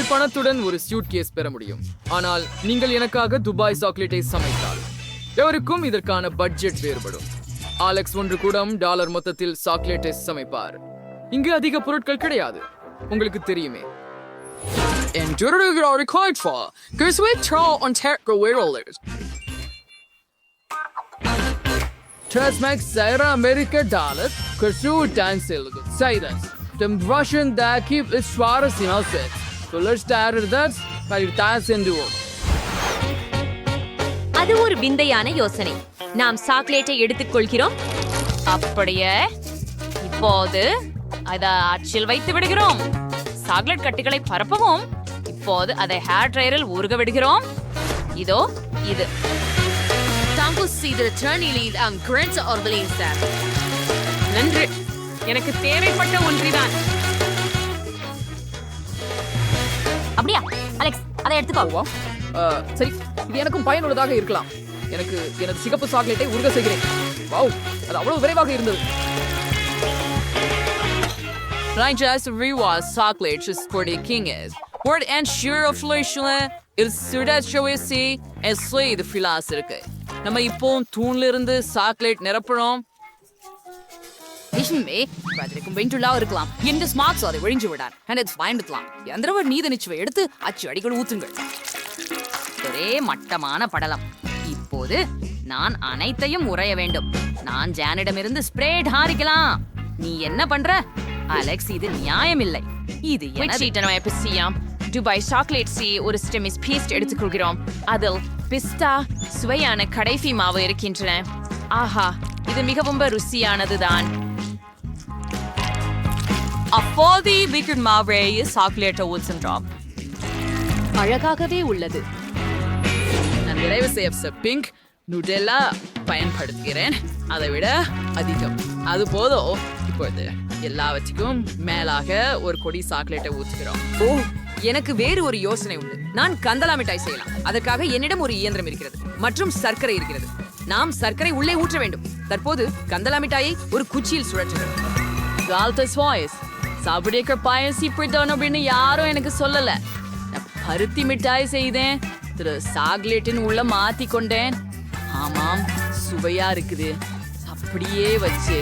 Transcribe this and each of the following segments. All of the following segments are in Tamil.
நீங்கள் பணத்துடன் ஒரு சூட்கேஸ் பெற முடியும், ஆனால் நீங்கள் எனக்காக துபாய் சாக்லேட்டை சமைத்தால் எவருக்கும் இதற்கான பட்ஜெட் வேறுபடும். அலெக்ஸ் $1 மொத்தத்தில் சாக்லேட்டை சமைப்பார். இங்கு அதிக பொருட்கள் கிடையாது, உங்களுக்கு தெரியுமே. $100 Cyrus. The Russian that keep its Schwarz in our set. So let's start with that. அது ஒரு விந்தையான யோசனை. நாம் சாக்லேட்டை எடுத்துக்கொள்கிறோம். அப்படியே இப்போது அதை அச்சில் வைத்து விடுகிறோம். சாக்லேட் கட்டிகளை பரப்பவும். இப்போது அதை ஹேர் ட்ரையரில் ஊறுக விடுகிறோம். இதோ இது. நன்றி, எனக்கு தேவைப்பட்ட ஒன்றிதான். அப்படியா அலெக்ஸ், அதை எடுத்துக்கோ. சரி, இது எனக்கும் பயனுள்ளதாக இருக்கலாம். எனக்கு எனது சிகப்பு சாக்லேட்டை உருக செய்கிறேன். வாவ், அது அவ்வளவு விரைவாக இருந்தது. Rangers rewards chocolate is for the king is. Word and sure of Leishla is Sudat Shawisi and Slay the philosopher. நம்ம இப்போ தூண்ல இருந்து சாக்லேட் நிரப்புறோம். நிஜமே பதிலுக்கும் வெயின்டுலா இருக்கலாம். இந்த ஸ்மார்ட்ஸ் அதை ஒழிஞ்சு விடார். ஹண்ட்ஸ் பயன்படுத்தலாம். எந்திரவர் நீத நிச்சயம் எடுத்து அச்சு அடிகள் ஊத்துங்கள். ஒரே மட்டமான படலம். இப்போது நான் அனைத்தையும் உறைய வேண்டும். நான் ஜானிடமிருந்து ஸ்ப்ரேட் ஹாரிக்கலாம். நீ என்ன பண்ற அலெக்ஸ்? இது நியாயமில்லை. இது என்ன? துபாய் சாக்லேட்ஸி ஒரு ஸ்டெமிஸ் பீஸ்ட் எடுத்துக்கொள்கிறோம். அதில் பிஸ்தா சுவையான கடைசி மாவு இருக்கின்றன. ஆஹா, இது மிகவும் ருசியானதுதான். அப்போது வீக்கெண்ட் மாவே சாக்லேட்டை ஊற்றுன்றோம். அழகாகவே உள்ளது. நான் நிறைவு செய்ய பிங்க் நுடெல்லா பயன்படுத்துகிறேன். அதை விட அதிகம் அது போதும். இப்போது எல்லாவற்றுக்கும் மேலாக ஒரு கொடி சாக்லேட்டை ஊற்றுகிறோம். ஓ, எனக்கு வேறு ஒரு யோசனை உண்டு. நான் கந்தலா மிட்டாய் செய்யலாம். அதற்காக என்னிடம் ஒரு இயந்திரம் இருக்கிறது மற்றும் சர்க்கரை இருக்கிறது. நாம் சர்க்கரை உள்ளே ஊற்ற வேண்டும். தற்போது கந்தலா மிட்டாயை ஒரு குச்சியில் சுழற்றுகிறோம். கால்டஸ் வாய்ஸ் சாப்பிடிய பாயசி பிடித்தவன் அப்படின்னு யாரும் எனக்கு சொல்லல. நான் பருத்தி மிட்டாய் செய்தேன். சாக்லேட்டின் உள்ள மாத்தி கொண்டேன். ஆமாம், சுவையா இருக்குது. அப்படியே வச்சு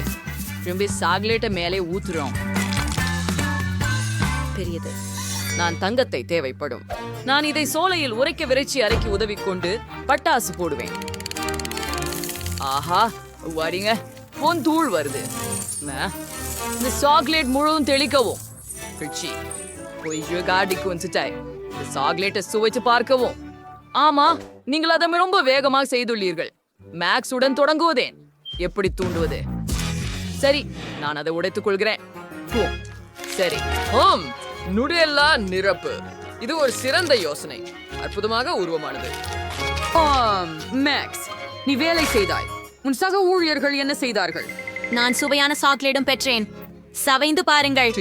திரும்பி சாக்லேட்டை மேலே ஊத்துறோம். பெரியது. நான் தங்கத்தை தேவைப்படும். நான் இதை சோலையில் உரைக்க விரைச்சி அரைக்கி உதவி கொண்டு பட்டாசு போடுவேன். ஆஹா, வரீங்க, பொன் தூள் வருது. இந்த சாக்லேட் முழுவதும் தெளிக்கவும். சாக்லேட்டை சுவைச்சு பார்க்கவும். ஆமா, நீங்கள் அதை ரொம்ப வேகமாக செய்துள்ளீர்கள். மேக்ஸ் உடன் தொடங்குவதேன். எப்படி தூண்டுவது? சரி, நான் அதை உடைத்துக் கொள்கிறேன். சரி, நுடெல்லா நிரப்பு. இது ஒரு சிறந்த யோசனை. அற்புதமாக உருவமானது. மேக்ஸ், நீ வேலை செய்தாய். உன் சக ஊழியர்கள் என்ன செய்தார்கள்? நான் சுவையான சாக்லேட்டும் பெற்றேன். சவைந்து பாருங்கள்.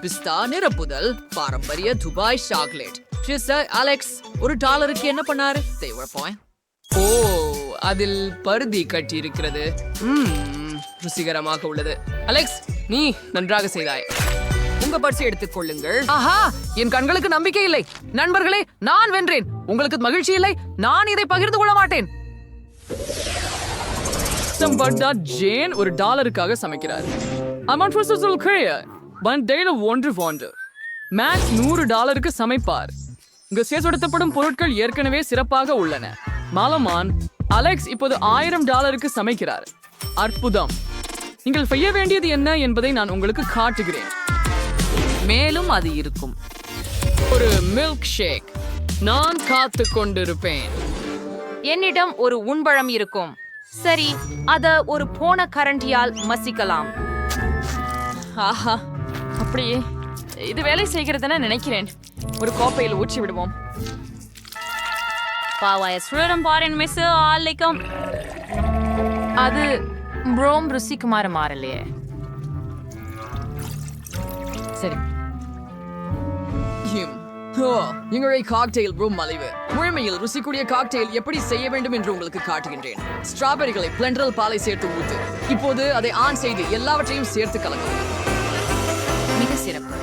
பிஸ்தா நிரப்புதல் பாரம்பரிய துபாய் சாக்லேட். அலெக்ஸ் $1 என்ன பண்ணாரு? ஓ, அதில் பருதி கட்டி இருக்கிறது. ருசிகரமாக உள்ளது. அலெக்ஸ், நீ நன்றாக செய்தாய். உங்க பரிசு எடுத்துக் கொள்ளுங்கள். ஆஹா, என் கண்களுக்கு நம்பிக்கை இல்லை. நண்பர்களே, நான் வென்றேன். உங்களுக்கு மகிழ்ச்சி இல்லை? நான் இதை பகிர்ந்து கொள்ள மாட்டேன். ஜேன் $1 சமைக்கிறார். மேக்ஸ் $100 சமைப்பார். இங்கு சேர்ப்படுத்தப்படும் பொருட்கள் ஏற்கனவே சிறப்பாக உள்ளன. மாலமான் அலெக்ஸ் இப்போது $1000 சமைக்கிறார். அற்புதம். நீங்கள் செய்ய வேண்டியது என்ன என்பதை நான் உங்களுக்கு காட்டுகிறேன். மேலும் அது இருக்கும். ஒரு மில்க் ஷேக். நான் காத்து கொண்டிருப்பேன். என்னிடம் ஒரு உண்பழம் இருக்கும். சரி, அத ஒரு போன கரண்டியால் மசிக்கலாம். ஆஹா, அப்படியே இது வேலை செய்கிறதுன்னு நினைக்கிறேன். ஒரு கோப்பையில் ஊற்றி விடுவோம். அது ப்ரோம் ருசிக்குமாறு மாறலையே. சரி, எங்களுடைய காக்டெயில் ரூம் மலிவு. முழுமையில் ருசிக்கூடிய காக்டெயில் எப்படி செய்ய வேண்டும் என்று உங்களுக்கு காட்டுகின்றேன். ஸ்ட்ராபெரிகளை பிளெண்டரில் பாலை சேர்த்து ஊத்து. இப்போது அதை ஆன் செய்து எல்லாவற்றையும் சேர்த்து கலக்கவும். மிக சிறப்பு.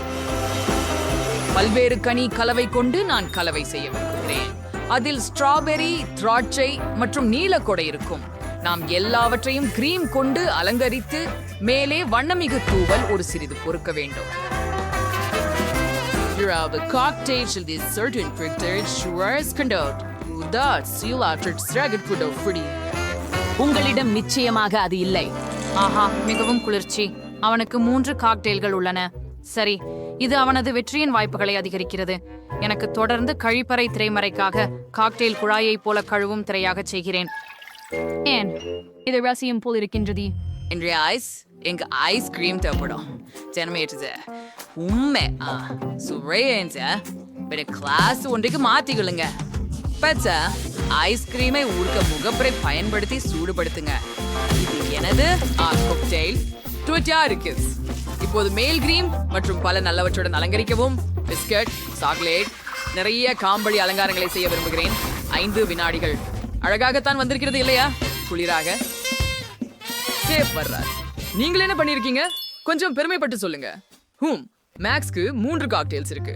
பல்வேறு கனி கலவை கொண்டு நான் கலவை செய்ய விரும்புகிறேன். அதில் ஸ்ட்ராபெரி, திராட்சை மற்றும் நீலக்கொடை இருக்கும். நாம் எல்லாவற்றையும் கிரீம் கொண்டு அலங்கரித்து மேலே வண்ணமிகு தூவல் ஒரு சிறிது பொறுக்க வேண்டும். The cocktail should be certain prepared sugars conduct. That seal after stragged could have pretty. உங்களிடம் நிச்சயமாக அது இல்லை. ஆஹா, மிகவும் குளிர்ச்சி. அவனுக்கு 3 காக்டெயில்கள் உள்ளன. சரி, இது அவனது வெற்றியின் வாய்ப்புகளை அதிகரிக்கிறது. எனக்கு தொடர்ந்து கழிப்பறை திரைமறைக்காக காக்டெயில் குழாயை போல கழுவும் திரையாக செய்கிறேன். ஏன் இது ரசியம் போல் இருக்கின்றது? இன்றைய எங்க ஐஸ்கிரீம் தேவைப்படும். ஜனமேற்றது உண்மை சுவைய கிளாஸ் ஒன்றைக்கு மாத்திக்கொள்ளுங்க. பச்சா ஐஸ்கிரீமை ஊர்க்க முகப்பரை பயன்படுத்தி சூடுபடுத்துங்க. இது எனது காக்டெயில் ட்விட்டா இருக்கு. இப்போது மேல் கிரீம் மற்றும் பல நல்லவற்றுடன் அலங்கரிக்கவும். பிஸ்கட், சாக்லேட், நிறைய காம்படி அலங்காரங்களை செய்ய விரும்புகிறேன். 5 வினாடிகள். அழகாகத்தான் வந்திருக்கிறது இல்லையா? குளிராக சேஃப் வர்றார். நீங்கள் என்ன பண்ணிருக்கீங்க? கொஞ்சம் பெருமைப்பட்டு சொல்லுங்க. மேக்ஸ்க்கு 3 காக்டெயில்ஸ் இருக்கு.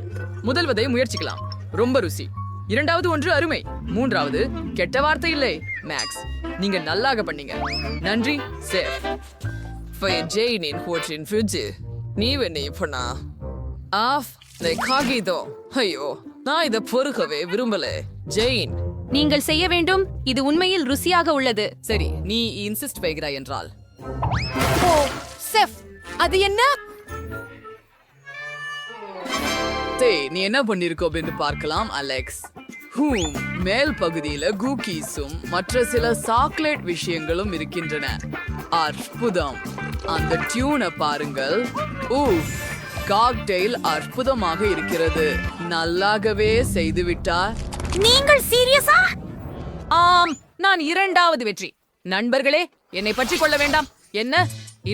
முதல்வதை முயற்சிக்கலாம். ரொம்ப ருசி. இரண்டாவது ஒன்று அருமை. மூன்றாவது கெட்ட வார்த்தை இல்லை. மேக்ஸ், நீங்க நல்லாக பண்ணீங்க. நன்றி சேஃப். ஜெயினின் ஹோட்டலின் ஃப்ரிட்ஜ் நீ என்ன பண்ணா ஆஃப் காகிதோ. ஐயோ, நான் இதை பொறுக்கவே விரும்பல. ஜெயின், நீங்கள் செய்ய வேண்டும். இது உண்மையில் ருசியாக உள்ளது. சரி, நீ இன்சிஸ்ட் வைக்கிறாய் என்றால். ஓ செஃப், அது என்ன? நீ என்ன பண்ணிருக்கோ என்று பார்க்கலாம் அலெக்ஸ். மேல் பகுதியில குக்கீஸும் மற்ற சில சாக்லேட் விஷயங்களும் இருக்கின்றன. அற்புதம். அந்த டியூனை பாருங்கள். காக்டெயில் அற்புதமாக இருக்கிறது. நல்லாகவே செய்துவிட்டார். நீங்கள் சீரியஸா? ஆம், நான் 2வது வெற்றி. நண்பர்களே, என்னை பற்றி கொள்ள வேண்டாம். என்ன?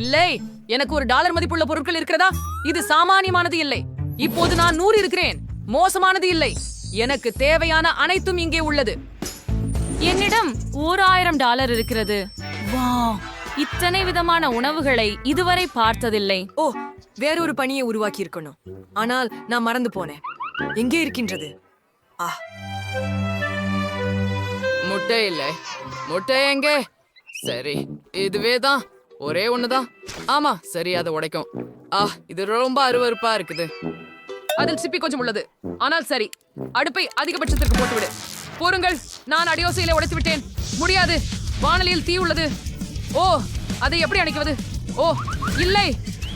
இல்லை, எனக்கு $1 மதிப்புள்ள பொருட்கள் இருக்கிறதா? இது சாமானியமானது இல்லை. இப்போது நான் 100 இருக்கிறேன். மோசமானது இல்லை. எனக்கு தேவையான அனைத்தும் இங்கே உள்ளது. என்னிடம் $1000 இருக்கிறது. வாவ், இத்தனை விதமான உணவுகளை இதுவரை பார்த்ததில்லை. ஓ, வேறொரு பணியை உருவாக்கி இருக்கணும். ஆனால் நான் மறந்து போனேன். எங்கே இருக்கின்றது? முட்டை இல்லை. முட்டை எங்கே? சரி, இதுவே தான். ஒரே ஒண்ணுதான். ஆமா, சரி, அதை உடைக்கும். இது ரொம்ப அருவருப்பா இருக்குது. அதில் சிப்பி கொஞ்சம் உள்ளது. ஆனால் சரி, அடுப்பை அதிகபட்சத்திற்கு போட்டுவிடு. போருங்கள், நான் அடியோசையில உடைத்து விட்டேன். முடியாது, வானலியில் தீ உள்ளது. ஓ, அதை எப்படி அணைக்குவது? ஓ இல்லை,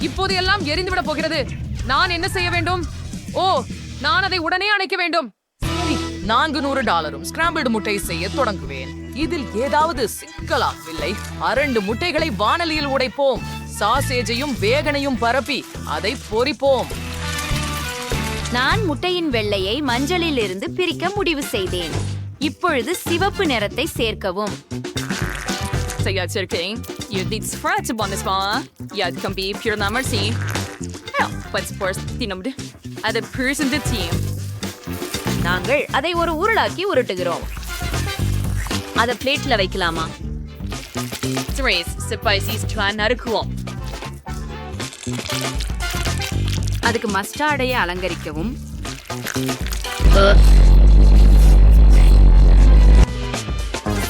இப்போது எல்லாம் எரிந்துவிட போகிறது. நான் என்ன செய்ய வேண்டும்? ஓ, நான் அதை உடனே அணைக்க வேண்டும். $400 ஸ்கிராம்பிள்டு முட்டை செய்ய தொடங்குவேன். இதில் ஏதாவது சிக்கலாகவில்லை. 2 முட்டைகளை வானலியில் உடைப்போம். சாசேஜையும் வேகனையும் பரப்பி அதை பொரிப்போம். நான் முட்டையின் வெள்ளையை மஞ்சளில் இருந்து பிரிக்க முடிவு செய்தேன். இப்பொழுது சிவப்பு நிறத்தை சேர்க்கவும். நாங்கள் அதை ஒரு உருளாக்கி உருட்டுகிறோம். அதை பிளேட்ல வைக்கலாமா? அதுக்கு மஸ்டார்டையை அலங்கரிக்கவும்.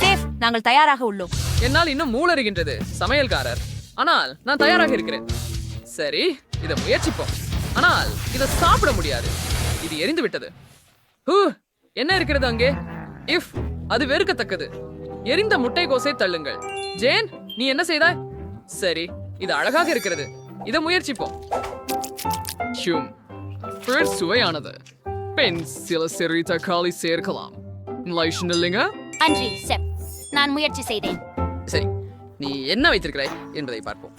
சேஃப், நாங்கள் தயாராக உள்ளோம். என்னால் இன்னும் மூளறுகின்றது சமையல்காரர். ஆனால் நான் தயாராக இருக்கிறேன். சரி, இதை முயற்சிப்போம். ஆனால் இதை சாப்பிட முடியாது. இது எரிந்து விட்டது. என்ன இருக்கிறது அங்கே? அது வெறுக்கத்தக்கது. எரிந்த முட்டைகோசை தள்ளுங்கள். ஜேன், நீ என்ன செய்தாய்? சரி, இது அழகாக இருக்கிறது. இதை முயற்சிப்போம். சுவையானது. பெண் சில சிறு தக்காளி சேர்க்கலாம். இல்லைங்க? அன்றி செப், நான் முயற்சி செய்தேன். சரி, நீ என்ன வைத்திருக்கிறாய் என்பதை பார்ப்போம்.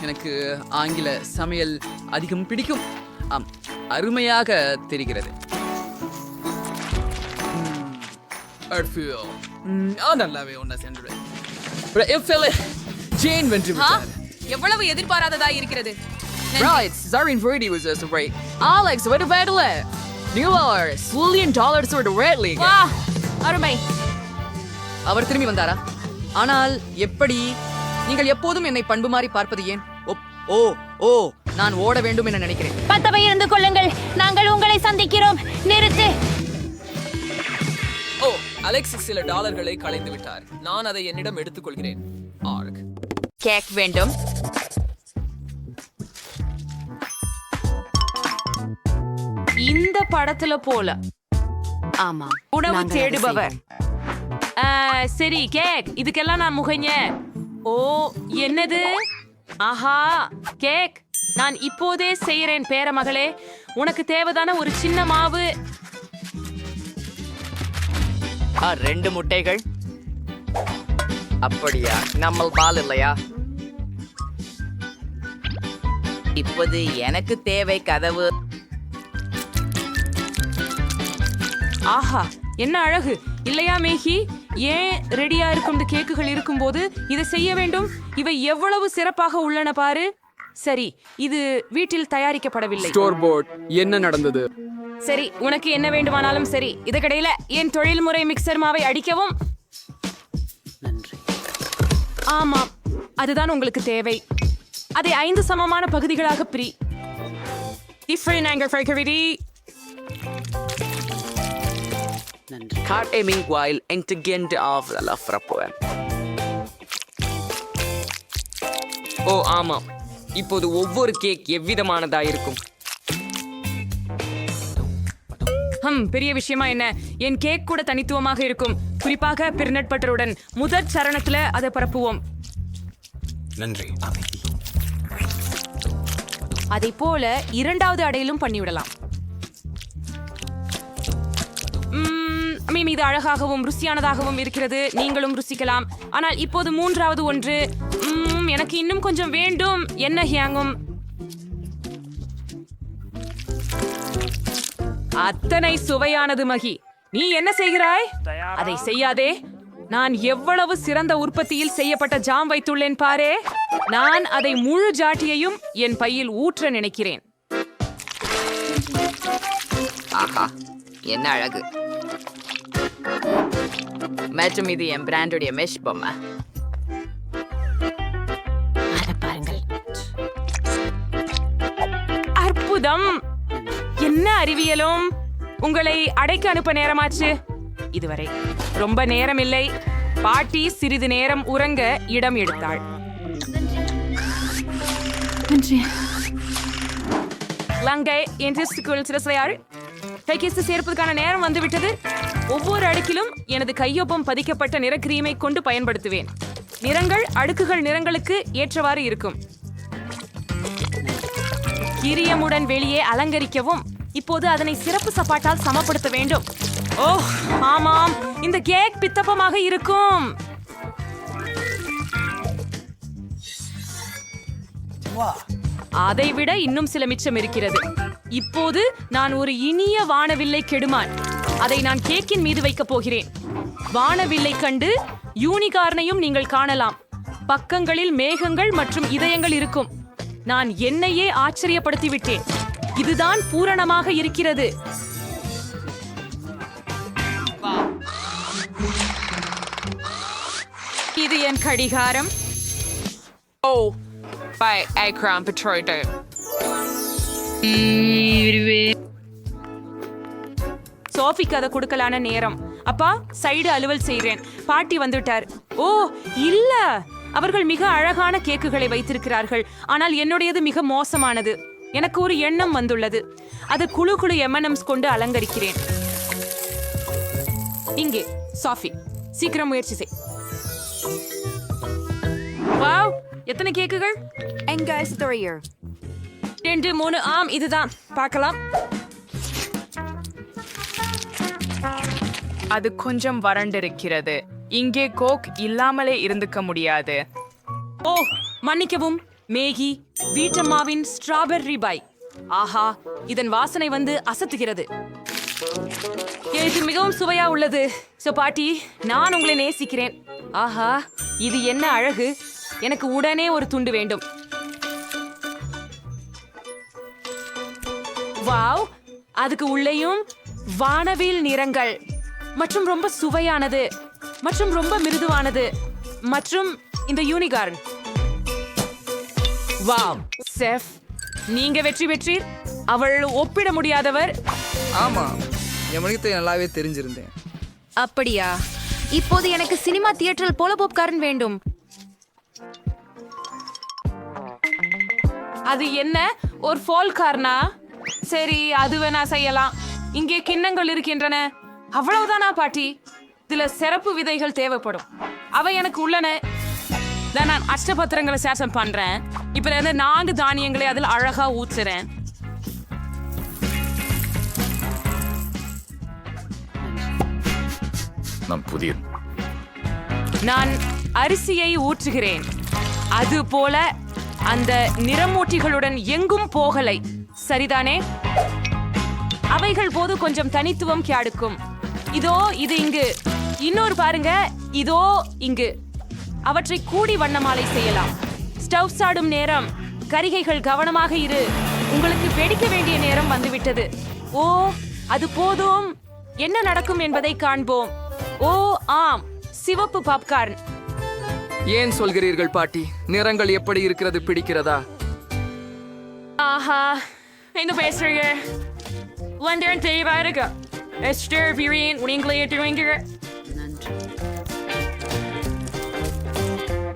எனக்கு ஆங்கில சமையல் அதிகம் பிடிக்கும். அருமையாக தெரிகிறது. நல்லாவே ஒன்ன சென்று ஜேன் வென்று விட்டார். எவ்வளவு எதிர்பாராததா இருக்கிறது. Right, Zarin Brady was just right. Alex, what about it? $1 ரேட்லீங்க. வா அருமை. அவர் திரும்பி வந்தாரா? ஆனால் எப்படி? நீங்கள் எப்போதும் என்னை பண்பு மாறி பார்ப்பது ஏன்? ஓ ஓ நான் ஓட வேண்டும் என நினைக்கிறேன். பத்தவை இருந்து கொள்ளுங்கள், நாங்கள் உங்களை சந்திக்கிறோம். நிறுத்து. ஓ, அலெக்ஸ் சில டாலர்களை களைந்து விட்டார். நான் அதை என்னிடம் எடுத்துக்கொள்கிறேன். ஆர்க். கேக் வேண்டும். இந்த படத்துல போல. ஆமா, உணவு நாங்கள் அதை தேடுபவர். சரி கேக், இதுக்கெல்லாம் நான் முகஞ்ச. ஓ என்னது? ஆஹா கேக், நான் இப்போதே செய்யறேன் பேரமகளே. உனக்கு தேவைதான ஒரு சின்ன மாவு. 2 முட்டைகள். அப்படியா? நம்ம பால் இல்லையா? இப்போது எனக்கு தேவை கதவு. ஆஹா என்ன அழகு இல்லையா மேகி? ஏன் ரெடியா இருக்கும் கேக்குகள் இருக்கும்போது இதை செய்ய வேண்டும்? இவை எவ்வளவு சிறப்பாக உள்ளன பாரு. சரி, இது வீட்டில் தயாரிக்கப்படவில்லை. Store board. என்ன நடந்தது? சரி, உனக்கு என்ன வேண்டுமானாலும் சரி. இதுக்கிடையில என் தொழில்முறை மிக்சர் மாவை அடிக்கவும். ஆமாம், அதுதான் உங்களுக்கு தேவை. அதை 5 சமமான பகுதிகளாக பிரி. ஓ ஆமாம், இப்போது ஒவ்வொரு கேக் எவ்விதமானதா இருக்கும்? பெரிய விஷயமா என்ன? என் கேக் கூட தனித்துவமாக இருக்கும். குறிப்பாக பிர்னட் பட்டருடன். முதற் சரணத்துல அதை பரப்புவோம். நன்றி. அதை போல 2வது அடையிலும் பண்ணிவிடலாம். இது அழகாகவும் ருசியானதாகவும் இருக்கிறது. நீங்களும் ருசிக்கலாம். ஆனால் இப்போது 3வது ஒன்று. எனக்கு இன்னும் கொஞ்சம் வேண்டும். என்ன ஹியாங்கும்? அத்தனை சுவையானது மகி. நீ என்ன செய்கிறாய்? அதை செய்யாதே. நான் எவ்வளவு சிறந்த உற்பத்தியில் செய்யப்பட்ட ஜாம் வைத்துள்ளேன் பாரே. நான் அதை முழு ஜாட்டியையும் என் பையில் ஊற்ற நினைக்கிறேன். ஆஹா என்ன அழகு. மற்றும் இது என் பிராண்டுடைய மெஷ் பொம்மை. அதை பாருங்கள். அற்புதம். என்ன அறிவியலும். உங்களை அடைக்க அனுப்ப நேரமாச்சு. இதுவரை ரொம்ப நேரம் இல்லை. பாட்டி சிறிது நேரம் உறங்க இடம் எடுத்தாள். லங்கை என்று சிறசையாள். கைகேசு சேர்ப்பதற்கான நேரம் வந்துவிட்டது. ஒவ்வொரு அடுக்கிலும் எனது கையொப்பம் பதிக்கப்பட்ட நிற கிரீமை கொண்டு பயன்படுத்துவேன். நிறங்கள் அடுக்குகள் நிறங்களுக்கு ஏற்றவாறு இருக்கும். கிரியமுடன் வெளியே அலங்கரிக்கவும். இப்போது அதனை சிறப்பு சப்பாட்டால் சமப்படுத்த வேண்டும். ஓ ஆமாம், இந்த கேக் பித்தப்பமாக இருக்கும். அதைவிட இன்னும் சில மிச்சம் இருக்கிறது. இப்போது நான் ஒரு இனிய வானவில்லை கெடுமான். அதை நான் கேக்கின் மீது வைக்கப் போகிறேன். வானவில்லை கண்டு யூனிகார்னையும் நீங்கள் காணலாம். பக்கங்களில் மேகங்கள் மற்றும் இதயங்கள் இருக்கும். நான் என்னையே ஆச்சரியப்படுத்தி விட்டேன். இதுதான் பூரணமாக இருக்கிறது. இது என் கடிகாரம். ஓ பை ஐக்ராம் பெட்ரோய்டு. சோஃபிக்கு அதை கொடுக்கலான நேரம். அப்பா சைடு அலுவல் செய்கிறேன். பாட்டி வந்துட்டார். ஓ இல்ல, அவர்கள் மிக அழகான கேக்குகளை வைத்திருக்கிறார்கள். ஆனால் என்னுடையது மிக மோசமானது. எனக்கு ஒரு எண்ணம் வந்துள்ளது. அது குழு குழு M&Ms கொண்டு அலங்கரிக்கிறேன். இங்கே சாஃபி, சீக்கிரம் முயற்சி செய். வாவ், எத்தனை கேக்குகள்? 2 3. ஆம், இதுதான். பார்க்கலாம். அது கொஞ்சம் வறண்டிருக்கிறது. இங்கே கோக் இல்லாமலே இருந்துக்க முடியாது. ஓ மன்னிக்கவும் மேகி, வீட்டம்மாவின் ஸ்ட்ராபெர்ரி பை. ஆஹா, இதன் வாசனை வந்து அசத்துகிறது. இது மிகவும் சுவையா உள்ளது. சோ பாட்டி, நான் உங்களை நேசிக்கிறேன். ஆஹா, இது என்ன அழகு. எனக்கு உடனே ஒரு துண்டு வேண்டும். வாவ், அதுக்கு உள்ளேயும் வானவில் நிறங்கள் மற்றும் ரொம்ப சுவையானது மற்றும் ரொம்ப மிருதுவானது மற்றும் இந்த யூனிகார்ன். வாவ் செஃப், நீங்க வெற்றி பெற்றீர். அவள் ஒப்பிட முடியாதவர். ஆமா, என் மணித்தை நல்லாவே தெரிஞ்சிருந்தேன். அப்படியா? இப்போது எனக்கு சினிமா தியேட்டரில் போல பாப்கார்ன் வேண்டும். அது என்ன, ஒரு ஃபோல் கார்னா? சரி, அது வேணா செய்யலாம். இங்கே கிண்ணங்கள் இருக்கின்றன. அவ்வளவுதானா பாட்டி? இதுல சிறப்பு விதைகள் தேவைப்படும். அவை எனக்கு உள்ளன. நான் அஷ்டபத்திரங்களை சேஷம் பண்றேன். இப்ப இருந்து 4 தானியங்களை அதில் அழகா ஊத்துறேன். நான் அரிசியை ஊற்றுகிறேன். அது போல அந்த நிறமூட்டிகளுடன் எங்கும் போகலை, சரிதானே? அவைகள் போது கொஞ்சம் தனித்துவம் கிடைக்கும். இதோ இது இங்கு, இன்னொரு பாருங்க, இதோ இங்கு. அவற்றை கூடி வண்ணமாலை செய்யலாம். ஸ்டவ் சாடும் நேரம். கரிகைகள் கவனமாக இரு, உங்களுக்கு வெடிக்க வேண்டிய நேரம் வந்துவிட்டது. ஓ, அது போதும். என்ன நடக்கும் என்பதை காண்போம். ஓ ஆம், சிவப்பு பாப்கார்ன். ஏன் சொல்கிறீர்கள் பாட்டி? நிறங்கள் எப்படி இருக்கிறது, பிடிக்கிறதா? ஆஹா, என்ன பேசுறீங்க? லண்டன் தெளிவா இருக்கு. எஸ்டர் வீரியன் நீங்களே ஏற்றுவீங்க.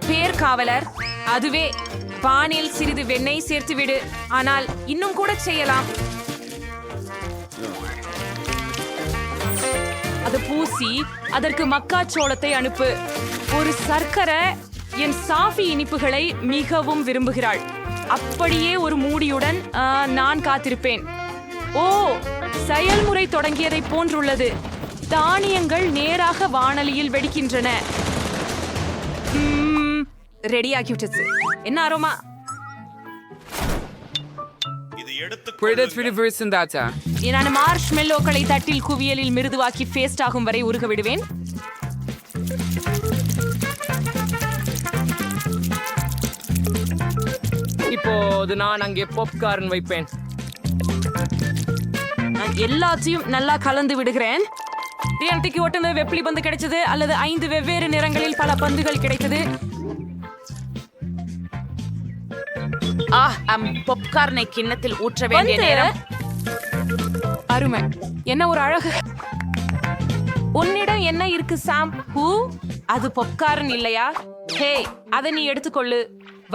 பேர் காவலர், அதுவே. பானில் சிறிது வெண்ணெய் சேர்த்து விடு. ஆனால் இன்னும் கூட செய்யலாம். அது பூசி அதற்கு மக்காச்சோளத்தை அனுப்பு. ஒரு சர்க்கரை என் சாஃபி இனிப்புகளை மிகவும் விரும்புகிறாள். அப்படியே ஒரு மூடியுடன் நான் காத்திருப்பேன். ஓ, செயல்முறை தொடங்கியதை போன்றுள்ளது. தானியங்கள் நேராக வாணலியில் வெடிக்கின்றன. ரெடி ஆகிவிட்டது. என்ன அரோமா? நான் மார்ஷ் மெல்லோக்களை தட்டில் குவியலில் மிருதுவாக்கி பேஸ்ட் ஆகும் வரை உருக விடுவேன். இப்போது நான் அங்கே பாப்கார்ன் வைப்பேன். நான் எல்லாத்தையும் நல்லா கலந்து விடுகிறேன். தியானத்துக்கு ஒட்டுன வெப்பிலி பந்து கிடைச்சது, அல்லது 5 வெவ்வேறு நிறங்களில் பல பந்துகள் கிடைத்தது. பாப்கார்னை கிண்ணத்தில் ஊற்ற வேண்டிய நேரம். அருமை, என்ன ஒரு அழகு. உன்னிடம் என்ன இருக்கு சாம்? ஹூ, அது பாப்கார்ன் இல்லையா? ஹே, அதை நீ எடுத்துக்கொள்ளு.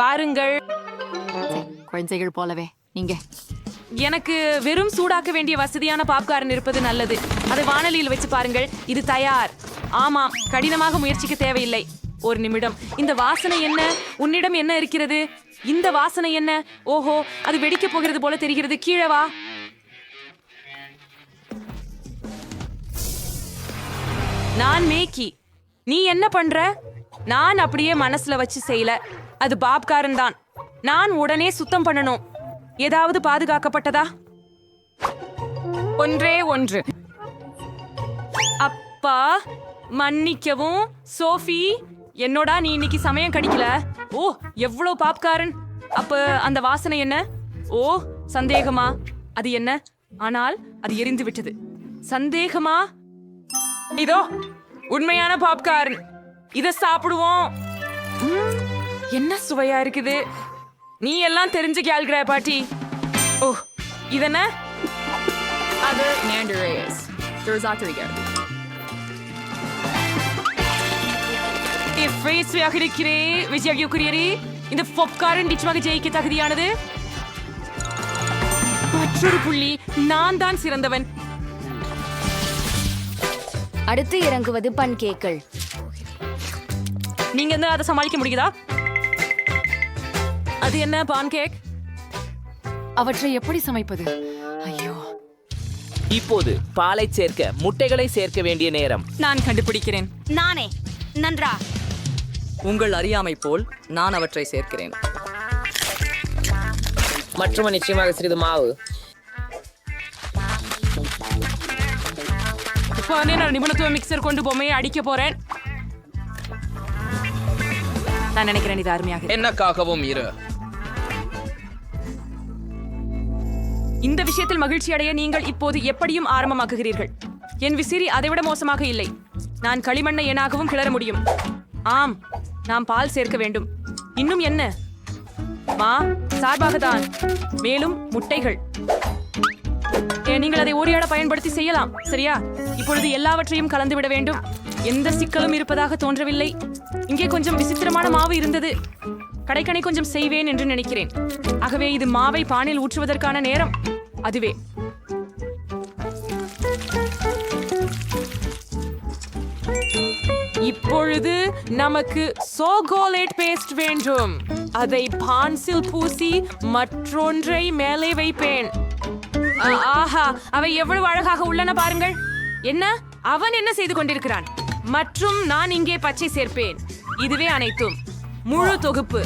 வாருங்கள். குழந்தைகள் போலவே நீங்க. எனக்கு வெறும் சூடாக்க வேண்டிய வசதியான பாப்கார்ன் இருப்பது நல்லது. அதை வாணலியில் வச்சு பாருங்கள். இது தயார். ஆமாம், கடினமாக முயற்சிக்க தேவையில்லை. ஒரு நிமிடம். இந்த வாசனை என்ன? உன்னிடம் என்ன இருக்கிறது? இந்த வாசனை என்ன? ஓஹோ, அது வெடிக்க போகிறது போல தெரிகிறது. கீழே வா. நான் மேக்கி. நீ என்ன பண்ற? நான் அப்படியே மனசுல வச்சு செய்யல. அது பாப்கார்ன் தான். நான் உடனே சுத்தம் பண்ணணும். ஏதாவது பாதுகாக்கப்பட்டதா? ஒன்றே ஒன்று. அப்பா, மன்னிக்கவும் சோஃபி. என்னோட நீ இன்னைக்கு சமயம் கிடைக்கல. ஓ, எவ்வளவு பாப்கார்ன். அப்ப அந்த வாசனை என்ன? ஓ, சந்தேகமா? அது என்ன? ஆனால் அது எரிந்து விட்டது. சந்தேகமா? இதோ உண்மையான பாப்கார்ன். இத சாப்பிடுவோம். என்ன சுவையா இருக்குது. நீ எல்லாம் தெரிஞ்சு கேள்கிற பாட்டி. ஓ, இதென்ன? அது Mandarins. இந்த பாப்கார்ன் நிச்சயமாக ஜெயிக்க தகுதியானது. மற்றொரு புள்ளி. நான் தான் சிறந்தவன். அடுத்து இறங்குவது பன்கேக்கள். நீங்க என்ன அதை சமாளிக்க முடியுதா? அது என்ன பான்கேக்? அவற்றை எப்படி சமைப்பது? ஐயோ, இப்போது பாலை சேர்க்க முட்டைகளை சேர்க்க வேண்டிய நேரம். நான் கண்டுபிடிக்கிறேன். நானே. நன்றா. உங்கள் அறியாமை போல் நான் அவற்றை சேர்க்கிறேன். மற்றும் நிச்சயமாக சிறிது மாவு. இப்போ நான் நிபுணத்துவ மிக்சர் கொண்டு பொம்மையை அடிக்க போறேன். நான் நினைக்கிறேன் இது அருமையாக. என்னக்காகவும் இரு. இந்த விஷயத்தில் மகிழ்ச்சி அடைய நீங்கள் இப்போது எப்படியும் ஆரம்பமாக்குகிறீர்கள். என் விசிறி அதைவிட மோசமாக இல்லை. நான் களிமண்ணை எனாகவும் கிளற முடியும். ஆம், நாம் பால் சேர்க்க வேண்டும். இன்னும் என்ன? சார்பாக தான். மேலும் முட்டைகள். நீங்கள் அதை ஓரியாட பயன்படுத்தி செய்யலாம், சரியா? இப்பொழுது எல்லாவற்றையும் கலந்து விட வேண்டும். எந்த சிக்கலும் இருப்பதாக தோன்றவில்லை. இங்கே கொஞ்சம் விசித்திரமான மாவு இருந்தது. கடைக்கணை கொஞ்சம் செய்வேன் என்று நினைக்கிறேன். ஆகவே இது மாவை பானில் ஊற்றுவதற்கான நேரம். அதுவே இப்பொழுது நமக்கு சோகோலேட் பேஸ்ட் வேண்டும். அதை பான்சில் பூசி மற்றொன்றை மேலே வைப்பேன். ஆஹா, அவை எவ்வளவு அழகாக உள்ளன பாருங்கள். என்ன, அவன் என்ன செய்து கொண்டிருக்கிறான்? மற்றும் நான் இங்கே பச்சை சேர்ப்பேன். இதுவே அனைத்தும், முழு தொகுப்பு.